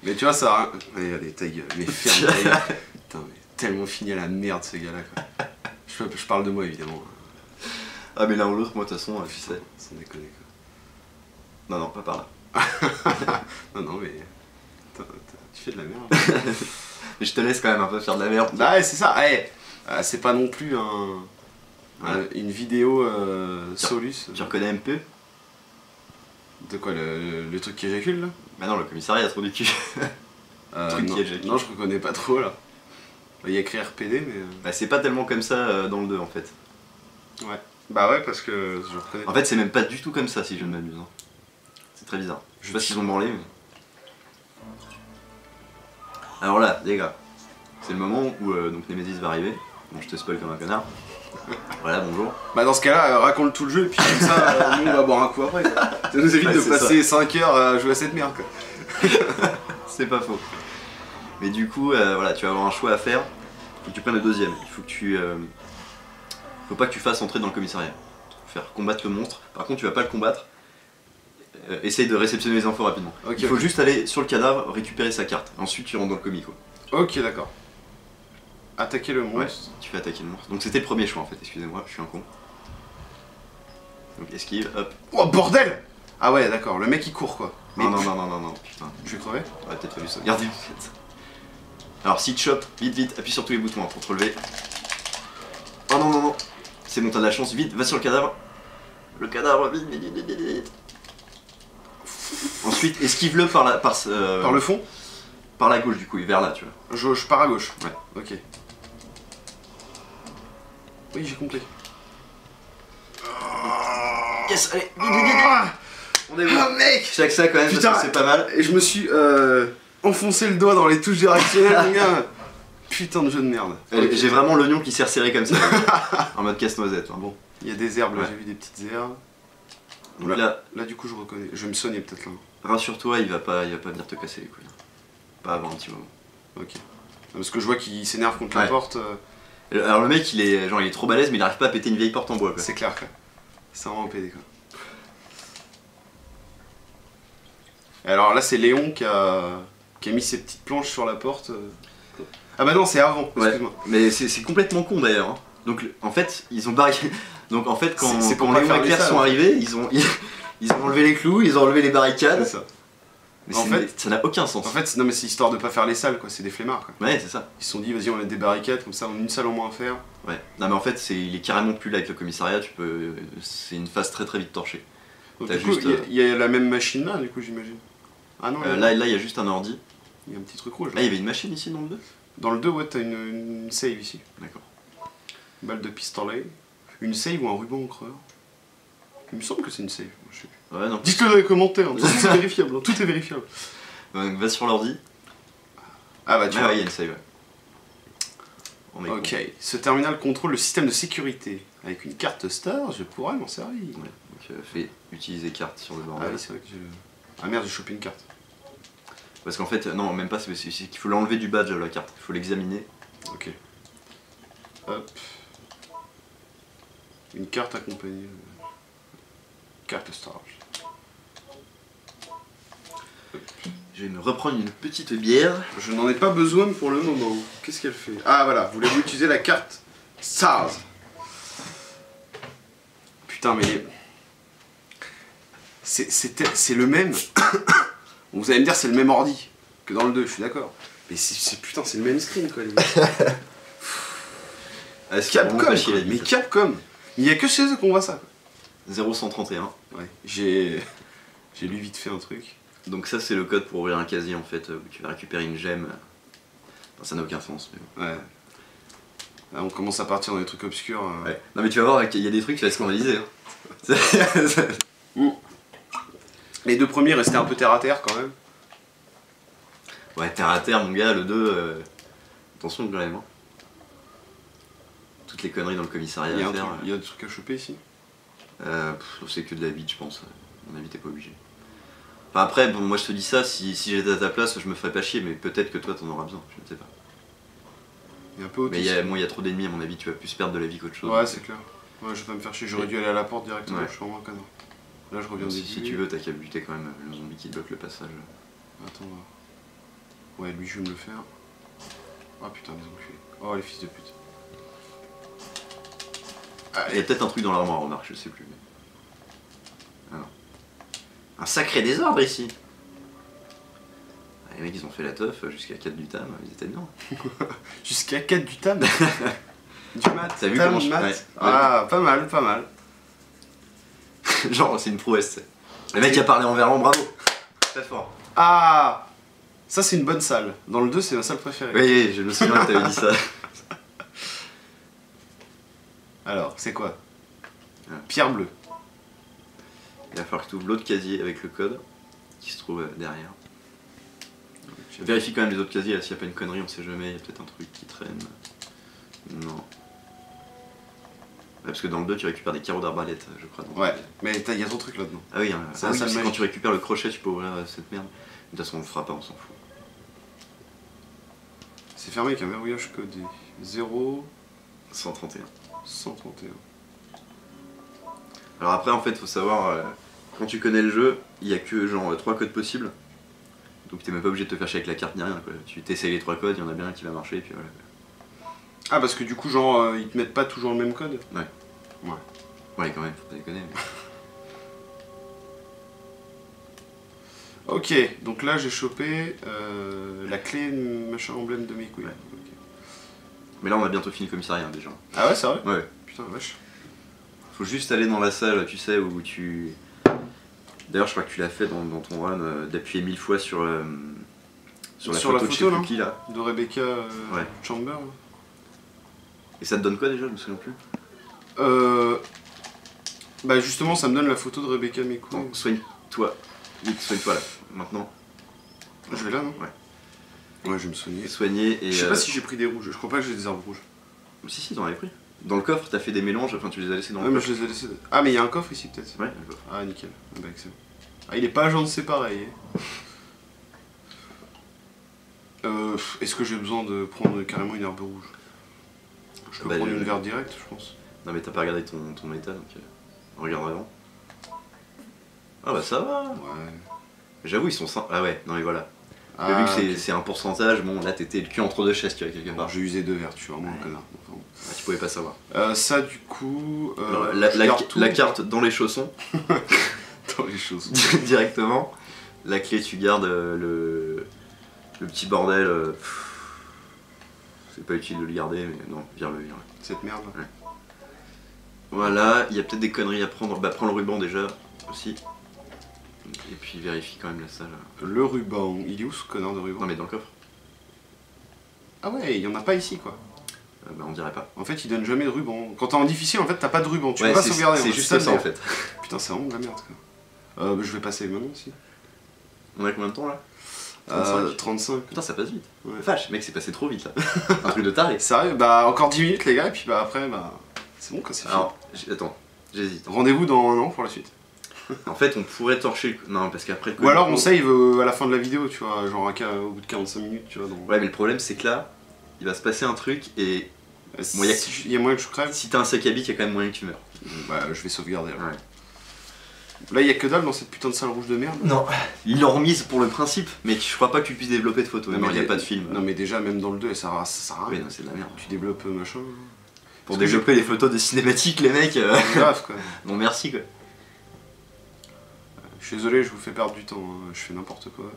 Mais tu vois, ça. Allez, ta gueule. Mais ferme ta gueule. Putain, mais tellement fini à la merde ce gars-là quoi. Je parle de moi évidemment. Ah, mais l'un ou l'autre, moi, de toute façon, tu sais. Sans déconner quoi. Non, pas par là. Non, mais. Tu fais de la merde. Mais je te laisse quand même un peu faire de la merde. Bah ouais, c'est ça. Hey, c'est pas non plus une vidéo Solus. Tu reconnais MP? De quoi, le truc qui éjacule là? Bah non, le commissariat, trop du cul. Truc non, qui éjacule. non, je reconnais pas trop là. Il y a écrit RPD, mais. Bah, c'est pas tellement comme ça dans le 2 en fait. Ouais. Bah ouais, parce que je reconnais. En fait, c'est même pas du tout comme ça si je ne m'abuse. Hein. C'est très bizarre. Je sais pas s'ils ont branlé, mais. Alors là, les gars, c'est le moment où donc Nemesis va arriver. Bon, je te spoil comme un connard. Voilà, bonjour. Bah dans ce cas-là, raconte tout le jeu et puis comme ça, nous on va boire un coup après. Quoi. Ça nous évite Ouais, de c'est passer 5 heures à jouer à cette merde quoi. C'est pas faux. Mais du coup, voilà, tu vas avoir un choix à faire. Faut que tu prennes le deuxième. Il faut que tu. Faut pas que tu fasses entrer dans le commissariat. Faut faire combattre le monstre. Par contre, tu vas pas le combattre. Essaye de réceptionner les infos rapidement. Okay, Il faut juste aller sur le cadavre, récupérer sa carte. Ensuite, tu rentres dans le comico. Ok, d'accord. Attaquer le monstre. Ouais, tu fais attaquer le monstre. Donc c'était le premier choix en fait, excusez-moi, je suis un con. Donc esquive, hop. Oh bordel! Ah ouais, d'accord, le mec il court quoi. Mais non, putain. Je vais crever? T'aurais peut-être fallu sauvegarder en fait. Alors si tu chopes, vite, appuie sur tous les boutons hein, pour te relever. Oh non. C'est bon, t'as de la chance, vite, va sur le cadavre. Le cadavre, vite. Ensuite, esquive-le par le fond? Par la gauche du coup, et vers là, tu vois. Je pars à gauche. Ouais. Ok. Oui, j'ai compris. Yes, allez, vite. On est bon. Ah mec! Chaque ça quand même, Putain, parce que c'est pas mal. Et je me suis enfoncé le doigt dans les touches directionnelles, mon gars. Putain de jeu de merde. J'ai vraiment l'oignon qui s'est resserré comme ça. En mode casse-noisette. Hein. Bon. Il y a des herbes là, Ouais. j'ai vu des petites herbes. Donc là, du coup je reconnais. Je vais me soigner peut-être là. rassure-toi, il va pas venir te casser les couilles. Pas avant un petit moment. Ok. Parce que je vois qu'il s'énerve contre la porte. Alors le mec il est trop balèze mais il arrive pas à péter une vieille porte en bois quoi. C'est clair quoi. C'est vraiment pédé quoi. Et alors là c'est Léon qui a mis ses petites planches sur la porte. Ah bah non c'est avant, excuse-moi. Mais c'est complètement con d'ailleurs. Hein. Donc en fait ils ont barricadé. Donc en fait quand Léon et Claire sont arrivés, ils ont enlevé les clous, ils ont enlevé les barricades. C'est ça. Mais en fait, ça n'a aucun sens. En fait, non mais c'est histoire de pas faire les salles quoi, c'est des flemmards quoi. Ouais, c'est ça. Ils se sont dit vas-y on met des barricades comme ça on a une salle en moins à faire. Ouais. Non mais en fait, il est carrément plus là avec le commissariat, c'est une phase très vite torchée. Donc du coup, il y a la même machine là du coup j'imagine. Ah non, là il y a juste un ordi. Il y a un petit truc rouge. Là il y avait une machine ici dans le 2 ? Dans le 2 ouais t'as une save ici. D'accord. Balle de pistolet. Une save ou un ruban encreur. Il me semble que c'est une save. Je sais plus. Ouais non. Dites-le dans les commentaires, tout est vérifiable, hein, tout est vérifiable. Donc va sur l'ordi. Ah bah tu vois. Ouais, il y a une save. Ok, ce terminal contrôle le système de sécurité. Avec une carte star, je pourrais m'en servir. Ouais, donc fais utiliser carte sur le bordel. Ah oui, c'est vrai que j'ai le... Ah merde, j'ai chopé une carte. Parce qu'en fait, non, même pas, c'est qu'il faut l'enlever du badge la carte, il faut l'examiner. Ok. Hop. Une carte accompagnée. Carte star. Je vais me reprendre une petite bière. Je n'en ai pas besoin pour le moment. Qu'est-ce qu'elle fait? Ah voilà, voulez-vous utiliser la carte SARS? Putain mais... C'est le même... Vous allez me dire c'est le même ordi que dans le 2, je suis d'accord. Mais putain c'est le même screen quoi les gars. Capcom, mais Capcom. Il n'y a que chez eux qu'on voit ça. 0131. Ouais, j'ai lu vite fait un truc. Donc ça c'est le code pour ouvrir un casier en fait, où tu vas récupérer une gemme. Enfin, ça n'a aucun sens. Mais bon. Ouais. Là on commence à partir dans des trucs obscurs. Ouais. Non mais tu vas voir qu'il y a des trucs qui vont scandaliser. Hein. Les deux premiers restaient un peu terre à terre quand même. Ouais, terre à terre mon gars, le 2, attention quand même. Hein. Toutes les conneries dans le commissariat à faire. Il y a des trucs à choper ici. C'est que de la vie je pense. À mon avis t'es pas obligé. Enfin après, bon moi je te dis ça, si j'étais à ta place je me ferais pas chier, mais peut-être que toi t'en auras besoin, je ne sais pas. Il y a un peu mais il y a trop d'ennemis à mon avis, tu vas plus perdre de la vie qu'autre chose. Ouais c'est clair. Ouais je vais pas me faire chier, j'aurais dû aller à la porte directement, ouais. Je suis vraiment un connard. Là je reviens si tu veux, t'as qu'à buter quand même le zombie qui bloque le passage. Attends, ouais lui je vais me le faire. Ah putain les enculés. Oh les fils de pute. Il y a peut-être un truc dans l'armoire, remarque, je sais plus. Mais... Ah non. Un sacré désordre ici. Ah, les mecs ils ont fait la teuf jusqu'à 4 du tam, ils étaient bien. Jusqu'à 4 du tam. Du mat. T'as vu comment je... Ouais. Ah pas mal, pas mal. Genre c'est une prouesse. Le mec a parlé en verlan, bravo. Très fort. Ah ça c'est une bonne salle. Dans le 2 c'est ma salle préférée. Oui, je me souviens que t'avais dit ça. Alors, c'est quoi? Pierre bleue. Il va falloir que tu ouvres l'autre casier avec le code qui se trouve derrière. Je vérifie quand même les autres casiers là, s'il n'y a pas une connerie, on sait jamais, il y a peut-être un truc qui traîne. Non. Ouais, parce que dans le 2 tu récupères des carreaux d'arbalète, je crois. Ouais, mais il y a ton truc là-dedans. Ah oui, quand tu récupères le crochet tu peux ouvrir cette merde. De toute façon on le fera pas, on s'en fout. C'est fermé avec un verrouillage codé. 0... 131. 131. Alors après en fait faut savoir, quand tu connais le jeu, il n'y a que genre 3 codes possibles. Donc t'es même pas obligé de te faire chier avec la carte ni rien quoi. Tu t'essayes les 3 codes, il y en a bien un qui va marcher et puis voilà. Ah parce que du coup genre ils te mettent pas toujours le même code? Ouais. Ouais. Ouais quand même, faut pas déconner. Mais... Ok, donc là j'ai chopé la clé machin emblème de mes couilles. Ouais. Okay. Mais là on a bientôt fini le commissariat déjà. Ah ouais c'est vrai? Ouais. Putain vache. Faut juste aller dans la salle, tu sais, où tu... D'ailleurs je crois que tu l'as fait dans ton run, d'appuyer 1000 fois sur la photo de chez Puki là. De Rebecca Chamber. Et ça te donne quoi déjà, je me souviens plus? Bah justement ça me donne la photo de Rebecca mes couilles. Bon, soigne-toi. Vite, soigne-toi là, maintenant. Je vais là non? Ouais. Ouais je vais me soigner. Soigner et... Je sais pas si j'ai pris des rouges, je crois pas que j'ai des herbes rouges. Si, t'en avais pris. Dans le coffre, t'as fait des mélanges, enfin tu les as laissés dans le coffre. Ouais, mais je les ai laissés... Ah mais il y a un coffre ici peut-être. Ouais, un coffre. Ah nickel, bah excellent. Ah il est pas agencé pareil. Est-ce que j'ai besoin de prendre carrément une herbe rouge? Je peux Bah, prendre une verte directe, je pense. Non mais t'as pas regardé ton métal, donc on regarde avant. Ah bah ça va. Ouais. J'avoue ils sont simples. Ah ouais, non mais voilà. Mais Ah, vu que ok. c'est un pourcentage, bon là t'étais le cul entre deux chaises, tu vois, quelque Alors, part. j'ai usé 2 vertes, je suis vraiment un connard. Enfin, bon. Ah, tu pouvais pas savoir. Ça, du coup. Alors, je garde tout. la carte dans les chaussons, Dans les choses. directement. La clé tu gardes le petit bordel. C'est pas utile de le garder, mais non, vire-le. Cette merde là. Voilà, il y a peut-être des conneries à prendre. Bah prends le ruban déjà, aussi. Et puis vérifie quand même la salle. Le ruban, il est où ce connard de ruban? Non mais dans le coffre. Ah ouais, il y en a pas ici quoi. Bah on dirait pas. En fait, il donne jamais de ruban. Quand t'es en difficile, en fait, t'as pas de ruban. Tu Ouais, peux pas c'est sauvegarder. c'est juste ça en fait. Putain, c'est vraiment de la merde quoi. Je vais passer maintenant aussi. On a combien de temps là 35. Putain ça passe vite. Ouais. Vache, mec c'est passé trop vite là. Un truc de taré. Sérieux? Bah, encore 10 minutes les gars, et puis bah après, bah. C'est bon quoi, c'est fini. Alors, attends, j'hésite. Rendez-vous dans un an pour la suite. En fait on pourrait torcher le... Non parce qu'après... Ou alors on save à la fin de la vidéo, tu vois, genre au bout de 45 minutes, tu vois. Dans... Ouais mais le problème c'est que là, il va se passer un truc et... Bon, il y a moyen que je crève. Si t'as un sac à bic, il y a quand même moyen que tu meurs. Bah, je vais sauvegarder. Alors. Ouais. Là, il y a que dalle dans cette putain de salle rouge de merde. Non, ils l'ont remise pour le principe, mais je crois pas que tu puisses développer de photos, Non, il n'y a mais pas de film. Non, mais déjà, même dans le 2, ça sert à Oui, rien. non, c'est de la merde. Tu développes machin. Pour Parce que développer les photos de cinématiques, les mecs, Grave quoi. non merci quoi. Je suis désolé, je vous fais perdre du temps, hein. Je fais n'importe quoi.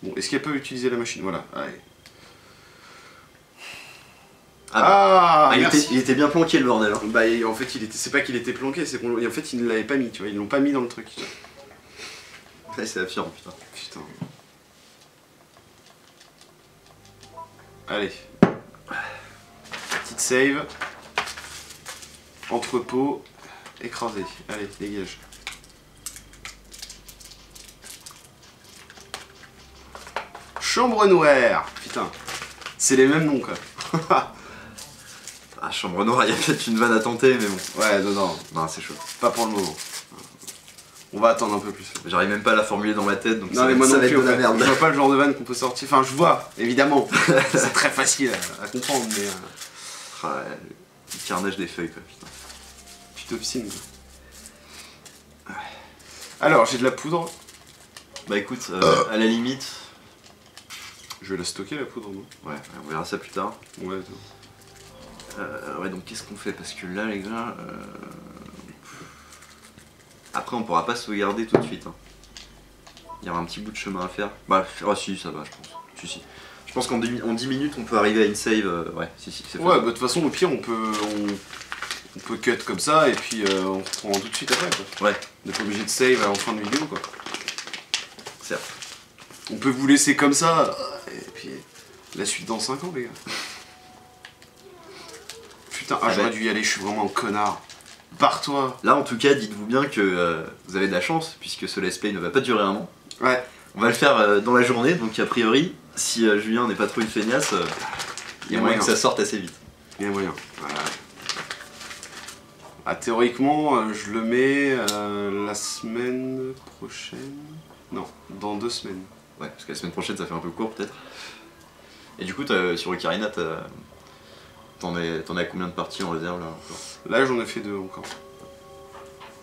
Bon, est-ce qu'elle peut utiliser la machine? Voilà, allez. Ah, il, merci. il était bien planqué le bordel. Hein. Bah, en fait, c'est pas qu'il était planqué, c'est qu'en fait, ils ne l'avaient pas mis, tu vois. Ils l'ont pas mis dans le truc. Tu vois. Ouais, c'est affirme, putain. Putain. Allez. Petite save. Entrepôt. Écrasé. Allez, dégage. Chambre noire. Putain. C'est les mêmes noms, quoi. Ah, chambre noire, il y a peut-être une vanne à tenter, mais bon. Ouais, non. Non, c'est chaud. Pas pour le moment. On va attendre un peu plus. J'arrive même pas à la formuler dans ma tête, donc Non, mais moi non va plus, être de la merde. je vois pas le genre de vanne qu'on peut sortir. Enfin, je vois, évidemment. C'est très facile à comprendre, mais. Ah, le carnage des feuilles, quoi, putain. Tu t'obstines. Alors, j'ai de la poudre. Bah écoute, à la limite... Je vais la stocker, la poudre, non? Ouais, on verra ça plus tard. Ouais, Ouais, donc qu'est-ce qu'on fait? Parce que là, les gars... Après, on pourra pas sauvegarder tout de suite. Hein. Il y aura un petit bout de chemin à faire. Bah, si, ça va, je pense. Si. Je pense qu'en 10 minutes, on peut arriver à une save. Ouais, si, c'est ouais, bah de toute façon, au pire, on peut cut comme ça, et puis on reprend tout de suite après, quoi. Ouais. On n'est pas obligé de save en fin de vidéo, quoi. Certes. On peut vous laisser comme ça, et puis la suite dans 5 ans, les gars. Putain, j'aurais dû y aller, je suis vraiment un connard. Barre-toi. Là, en tout cas, dites-vous bien que vous avez de la chance, puisque ce let's play ne va pas durer un an. Ouais. On va le faire dans la journée, donc a priori, si Julien n'est pas trop une feignasse, il y a moyen que ça sorte assez vite. Il y a moyen. Voilà. Ah, théoriquement, je le mets la semaine prochaine. Non, dans 2 semaines. Ouais, parce que la semaine prochaine, ça fait un peu court, peut-être. Et du coup, sur Ocarina, t'en as combien de parties en réserve là encore? Là, j'en ai fait 2 encore.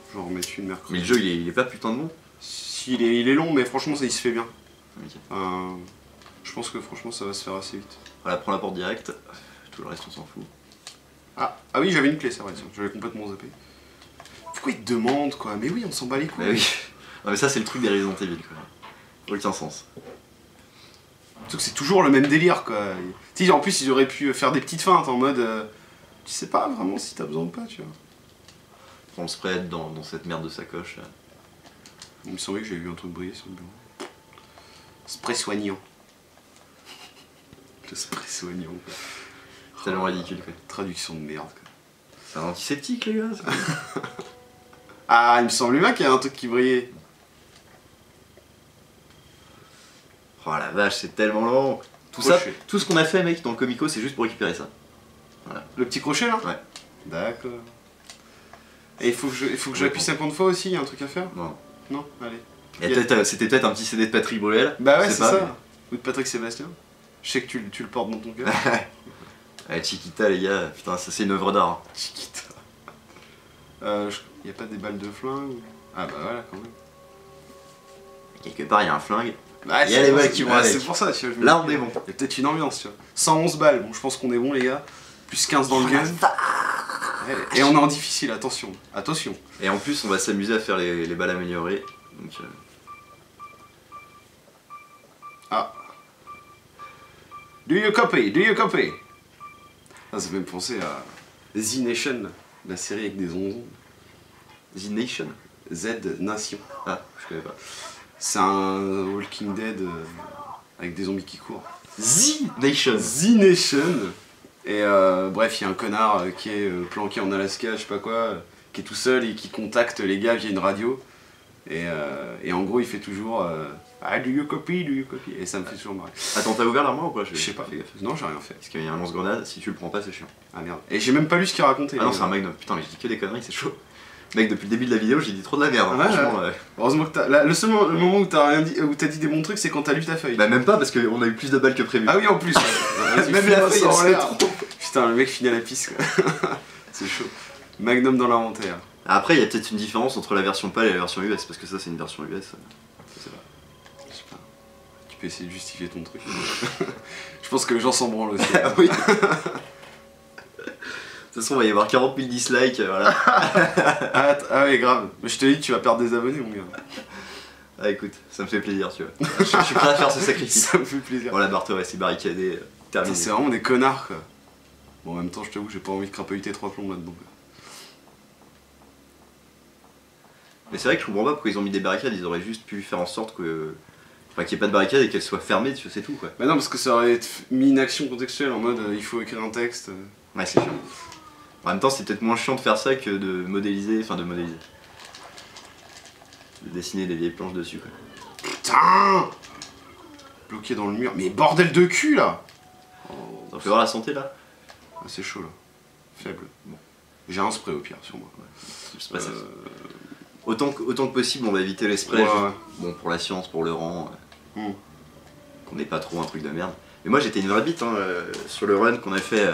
Je vais en remettre une mercredi. Mais le jeu, il est pas putain de long. Si, il est long, mais franchement, ça il se fait bien. Ok. Je pense que franchement, ça va se faire assez vite. Voilà, prends la porte directe. Tout le reste, on s'en fout. Ah oui, j'avais une clé, c'est vrai, j'avais complètement zappé. Pourquoi ils te demandent, quoi? Mais oui, on s'en bat les couilles. Bah oui. Non, mais ça, c'est le truc des Resident Evil, quoi. Aucun sens. Surtout que c'est toujours le même délire, quoi. Tu sais, en plus, ils auraient pu faire des petites feintes en mode. Tu sais pas vraiment si t'as besoin ou pas, tu vois. Prends le spray dans cette merde de sacoche. Là. Il me semblait que j'avais vu un truc briller sur le bureau. Spray soignant. Le spray soignant, quoi. C'est tellement ridicule, quoi. Traduction de merde, quoi. C'est un antiseptique, les gars. Ah, il me semblait bien qu'il y a un truc qui brillait. Oh la vache, c'est tellement long. Tout ce qu'on a fait, mec, dans le Comico, c'est juste pour récupérer ça. Voilà. Le petit crochet, là? Ouais. D'accord. Et il faut que j'appuie 50 fois aussi, il y a un truc à faire? Non. Non? Allez. C'était peut-être un petit CD de Patrick Bruel. Bah ouais, c'est pas, ça. Ou de Patrick Sébastien. Je sais que tu le portes dans ton cœur. Ouais, Chiquita, les gars, putain, ça c'est une œuvre d'art. Hein. Chiquita. Y a pas des balles de flingue ou... Ah bah voilà, quand même. Quelque part, il y a un flingue. Bah, Il y a les balles qui vont avec. C'est pour ça, tu vois. Là, on est bon. Il y a peut-être une ambiance, tu vois. 111 balles, bon, je pense qu'on est bon, les gars. Plus 15 dans le gun. Et on est en difficile, attention. Attention. Et en plus, on va s'amuser à faire les balles améliorées. Donc, Ah. Do you copy? Do you copy? Ah, ça fait me penser à The Nation, la série avec des onzons. The Nation. Z Nation. Ah, je connais pas. C'est un Walking Dead avec des zombies qui courent. The Nation. The Nation. Et bref, il y a un connard qui est planqué en Alaska, je sais pas quoi, qui est tout seul et qui contacte les gars via une radio. Et en gros, il fait toujours ah, do you copy, do you copy? Et ça me fait toujours marrer. Attends, t'as ouvert l'armoire ou pas? Je sais pas. Non, j'ai rien fait. Parce qu'il y a un lance-grenade, si tu le prends pas, c'est chiant. Ah merde. Et j'ai même pas lu ce qu'il racontait. Ah non, c'est un Magnum. Putain, mais je dis que des conneries, c'est chaud. Mec, depuis le début de la vidéo, j'ai dit trop de la merde. Hein, ouais, franchement. Ouais. Heureusement que t'as. Le seul moment où t'as rien dit, où t'as dit des bons trucs, c'est quand t'as lu ta feuille. Bah, même pas parce qu'on a eu plus de balles que prévu. Ah oui, en plus. Même la feuille, en elle l'air. se trompe. Putain, le mec finit à la piste, quoi. C'est chaud. Magnum dans l'inventaire. Après, il y a peut-être une différence entre la version PAL et la version US, parce que ça, c'est une version US. Je sais pas. Tu peux essayer de justifier ton truc. Je pense que les gens s'en branlent aussi. Ah oui. De toute façon, il va y avoir 40 000 dislikes, voilà. Ah ouais, grave. Mais je te dis, tu vas perdre des abonnés, mon gars. Ah écoute, ça me fait plaisir, tu vois. Je suis prêt à faire ce sacrifice. Ça me fait plaisir. Bon, la barre est barricadée, terminé. C'est vraiment des connards, quoi. Bon, en même temps, je t'avoue, j'ai pas envie de crapahuter 3 plombs là-dedans. Mais c'est vrai que je comprends pas pourquoi ils ont mis des barricades, ils auraient juste pu faire en sorte que. Enfin, qu'il n'y ait pas de barricade et qu'elles soient fermées, tu vois, c'est tout, quoi. Bah non, parce que ça aurait mis une action contextuelle en mode il faut écrire un texte. Ouais, c'est chiant. En même temps, c'est peut-être moins chiant de faire ça que de modéliser, de dessiner des vieilles planches dessus, quoi. Putain! Bloqué dans le mur. Mais bordel de cul, là! Oh, ça fait voir la santé, là? Ah, c'est chaud, là. Faible. Bon. J'ai un spray au pire sur moi. Ouais. Autant que possible, on va éviter les sprays. Ouais. Bon, pour la science, pour le rang. Mmh. Qu'on n'ait pas trop un truc de merde. Mais moi, j'étais une vraie bite, hein, sur le run qu'on a fait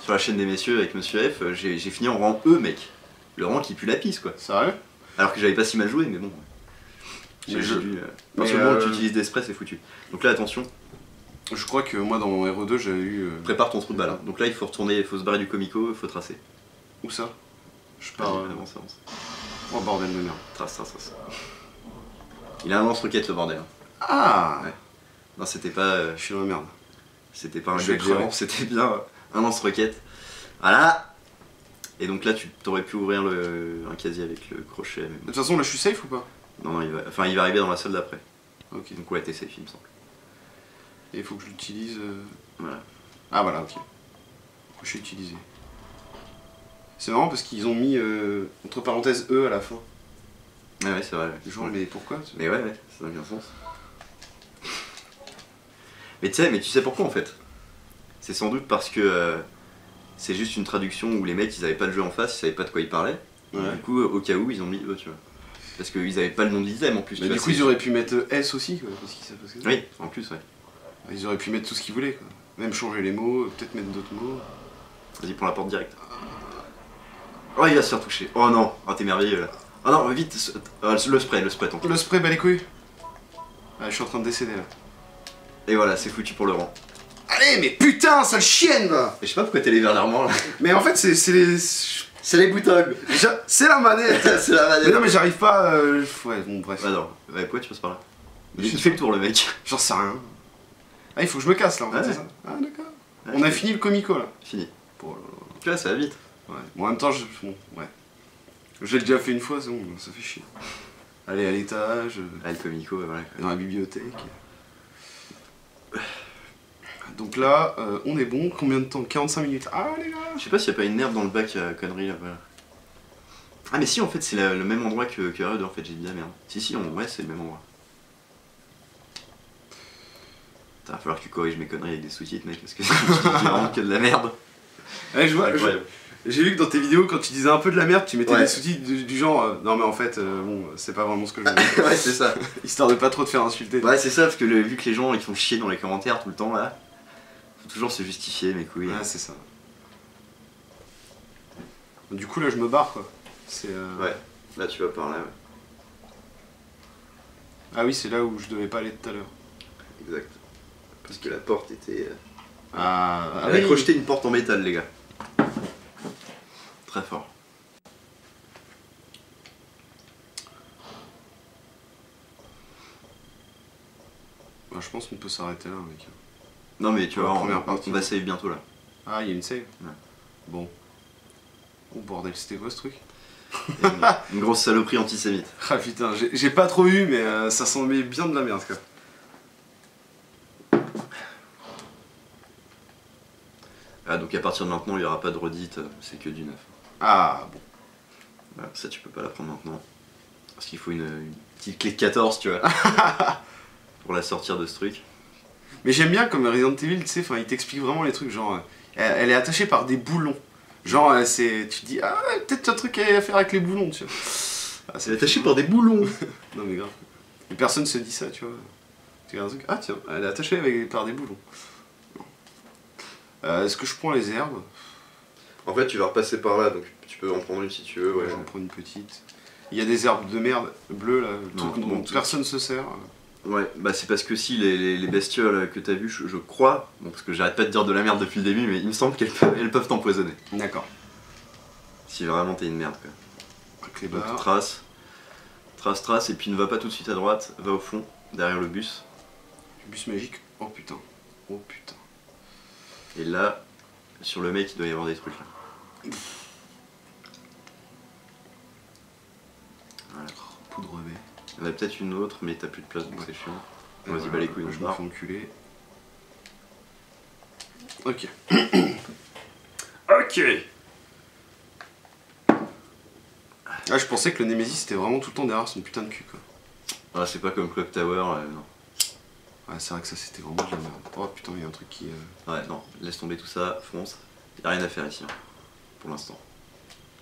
sur la chaîne des messieurs avec Monsieur F. J'ai fini en rang E, mec. Le rang qui pue la pisse, quoi. Sérieux? Alors que j'avais pas si mal joué, mais bon. J'ai dû. Parce que le moment où tu utilises des sprays, c'est foutu. Donc là, attention. Je crois que moi, dans mon RE2, j'avais eu. Prépare ton trou de balle. Hein. Donc là, il faut retourner, il faut se barrer du comico, il faut tracer. Où ça? Je pars. Avance. Oh bordel de merde. Trace. Il a un lance-roquette, le bordel. Ah ouais. Non, c'était pas. Je suis dans la merde. C'était pas un jet géant, c'était bien un lance-roquette. Voilà. Et donc là, tu t'aurais pu ouvrir un casier avec le crochet. Mais... De toute façon, là, je suis safe ou pas? Non, il va arriver dans la salle d'après. Ok. Donc ouais, t'es safe, il me semble. Et il faut que je l'utilise. Voilà. Ah voilà, ok. Crochet utilisé. C'est marrant parce qu'ils ont mis entre parenthèses E à la fin. Ah ouais, c'est vrai. Genre, ouais. mais pourquoi? Mais ouais, ça n'a aucun sens. Mais tu sais pourquoi en fait? C'est sans doute parce que c'est juste une traduction où les mecs ils avaient pas le jeu en face, ils savaient pas de quoi ils parlaient. Ouais. Du coup, au cas où, ils ont mis E, tu vois. Parce qu'ils avaient pas le nom de l'item en plus. Mais du coup, ils auraient pu mettre S aussi, quoi. Parce qu'ils savent pas ce que c'est. Oui, en plus, ouais. Ils auraient pu mettre tout ce qu'ils voulaient, quoi. Même changer les mots, peut-être mettre d'autres mots. Vas-y, prends la porte directe. Oh, il va se faire toucher. Oh non, oh, t'es merveilleux là. Oh non, vite, le spray, tant pis. Le spray, bah les couilles. Ah, je suis en train de décéder là. Et voilà, c'est foutu pour le rang. Allez, mais putain, sale chienne va. Et je sais pas pourquoi t'es allé vers l'armoire là. Mais en fait, c'est les. C'est les boutons. C'est la manette. C'est la manette. Mais non, mais j'arrive pas. Ouais, bon, bref. Ah non, ouais, pourquoi tu passes par là? Il fait le tour le mec. J'en sais rien. Ah, il faut que je me casse là en fait, ouais. c'est ça? Ah, d'accord. Ouais, on a fini le comico là. Fini. Bon, tu vois, ça va vite. Ouais. Bon, en même temps, bon, ouais. J'ai déjà fait une fois, c'est bon, ça fait chier. Aller à l'étage. Ah, le comico, voilà. Dans la bibliothèque. Donc là, on est bon. Combien de temps? 45 minutes. Ah, les gars. Je sais pas s'il y a pas une herbe dans le bac à conneries là, voilà. Ah, mais si, en fait, c'est le même endroit que RE2, en fait, j'ai dit la merde. Si, ouais, c'est le même endroit. Il va falloir que tu corriges mes conneries avec des sous-titres, mec, parce que c'est vraiment que de la merde. Ouais, je vois. J'ai vu que dans tes vidéos, quand tu disais un peu de la merde, tu mettais des sous-titres du genre non, mais en fait, bon, c'est pas vraiment ce que je veux dire. Ouais, c'est ça. Histoire de pas trop te faire insulter. Ouais, c'est ça, parce que vu que les gens ils font chier dans les commentaires tout le temps là, Faut toujours se justifier, mes couilles. Ouais, c'est ça. Du coup, là, je me barre, quoi. C'est. Ouais, là tu vas par là, ouais. Ah oui, c'est là où je devais pas aller tout à l'heure. Exact. Parce que la porte était... Ah, Elle a crocheté une porte en métal, les gars. Très fort. Bah, je pense qu'on peut s'arrêter là, mec. Non mais tu vois, Première partie. on va save bientôt là. Ah, il y a une save. Ouais. Bon. Oh bordel, c'était quoi ce truc? Et une grosse saloperie antisémite. Ah putain, j'ai pas trop eu, mais ça semblait bien de la merde, quoi. Ah donc à partir de maintenant, il n'y aura pas de redite, c'est que du neuf. Ah bon. Voilà, ça tu peux pas la prendre maintenant. Parce qu'il faut une petite clé de 14, tu vois. Pour la sortir de ce truc. Mais j'aime bien comme Resident Evil, tu sais, il t'explique vraiment les trucs, genre, elle est attachée par des boulons. Genre, tu te dis, ah ouais, peut-être un truc à faire avec les boulons, tu vois. Ah, Elle est attachée par des boulons. Non mais grave. Mais personne se dit ça, tu vois. Tu regardes un truc, ah tiens, elle est attachée par des boulons. Est-ce que je prends les herbes? En fait, tu vas repasser par là, donc tu peux en prendre une si tu veux. Ouais, j'en prends une petite. Il y a des herbes de merde bleues là, le Non, truc dont bon, personne se sert. Ouais, bah c'est parce que si les bestioles que t'as vues, je crois, bon, parce que j'arrête pas de dire de la merde depuis le début, mais il me semble qu'elles peuvent t'empoisonner. D'accord. Si vraiment t'es une merde, quoi. Clé Donc barre. trace, et puis ne va pas tout de suite à droite, va au fond, derrière le bus. Bus magique. Oh putain. Oh putain. Et là, sur le mec, il doit y avoir des trucs là. Voilà. Poudre V. Il y en a peut-être une autre, mais t'as plus de place, donc c'est chiant. Vas-y, Voilà, bah les couilles, on je se me barre. fais enculer. Ok. Ok. Ah, je pensais que le Nemesis c'était vraiment tout le temps derrière son putain de cul, quoi. Ah, c'est pas comme Clock Tower, non. Ouais, c'est vrai que ça c'était vraiment de la merde. Oh putain, il y a un truc qui. Ouais, non, laisse tomber tout ça, fonce. Y'a rien à faire ici, hein, pour l'instant.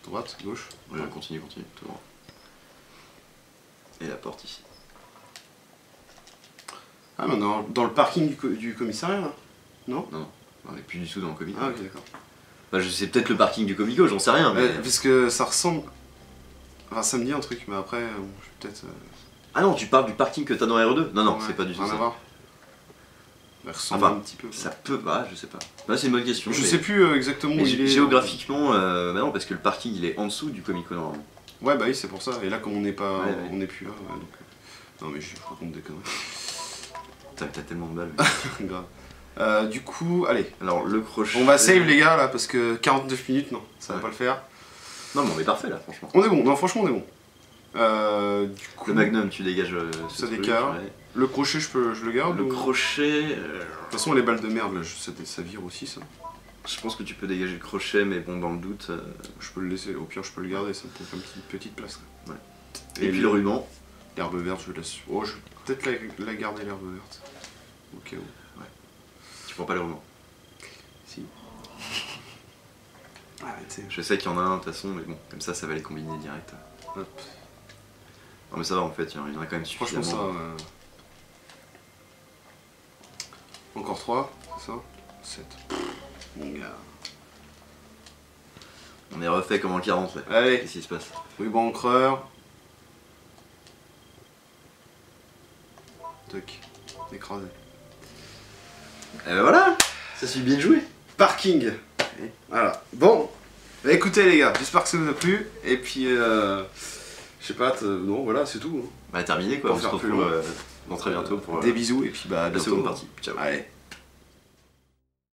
Droite, gauche. Ouais, continue, tout droit. Et la porte ici. Ah, mais dans le parking du commissariat là? Non? Non, on est plus du tout dans le comico. Ah, ok, d'accord. Bah, je sais peut-être le parking du comico, j'en sais rien, mais. Parce que ça ressemble. Enfin, ça me dit un truc, mais après, bon, je vais peut-être. Ah non, tu parles du parking que t'as dans RE2? Non, non, Ouais, c'est pas du tout rien à ça. voir. Ça ressemble Enfin, un petit peu. Ça peut, bah, je sais pas. Bah, c'est une bonne question. Je mais- sais plus exactement mais où il est. géographiquement, bah non, parce que le parking il est en dessous du comico normalement. Ouais, bah oui, c'est pour ça. Et là, comme on n'est pas. Ouais, ouais. On n'est plus là, ouais, donc. Non, mais je raconte des conneries. T'as tellement de balles. Grave. Du coup, allez. Alors, le crochet. On va save les gars là, parce que 49 minutes, non, ça va Ouais. pas le faire. Non, mais on est parfait là, franchement. On est bon, non, franchement, on est bon. Du coup, Le magnum, tu dégages. ce Ça truc, décale. ouais. le crochet, je le garde Le ou- crochet. De toute façon, les balles de merde, là, ça vire aussi, ça. Je pense que tu peux dégager le crochet, mais bon, dans le doute. Je peux le laisser, au pire, je peux le garder, ça me prend comme une petite place. Quoi. Et puis le ruban. L'herbe verte, je laisse. Oh, je vais peut-être la garder, l'herbe verte. Au cas où. Tu prends pas le ruban. Si. Ah, mais tu sais. Je sais qu'il y en a un de toute façon, mais bon, comme ça va les combiner direct. Hop. Non, mais ça va en fait, il y en a quand même Franchement, suffisamment. ça. Encore 3, c'est ça 7. Mon gars. On est refait comme en 40 là. Allez, Qu'est-ce qui se passe? ruban encreur. Toc. Écrasé. Et ben voilà. Ça suit bien joué. Parking. Voilà. Bon. Bah, écoutez les gars, j'espère que ça vous a plu. Et puis, je sais pas, non, voilà, c'est tout. Hein. Bah terminé quoi, Pour on se faire plus retrouve long. dans très bientôt pour Des bisous et puis bah à la bientôt. seconde partie. Ciao. Allez.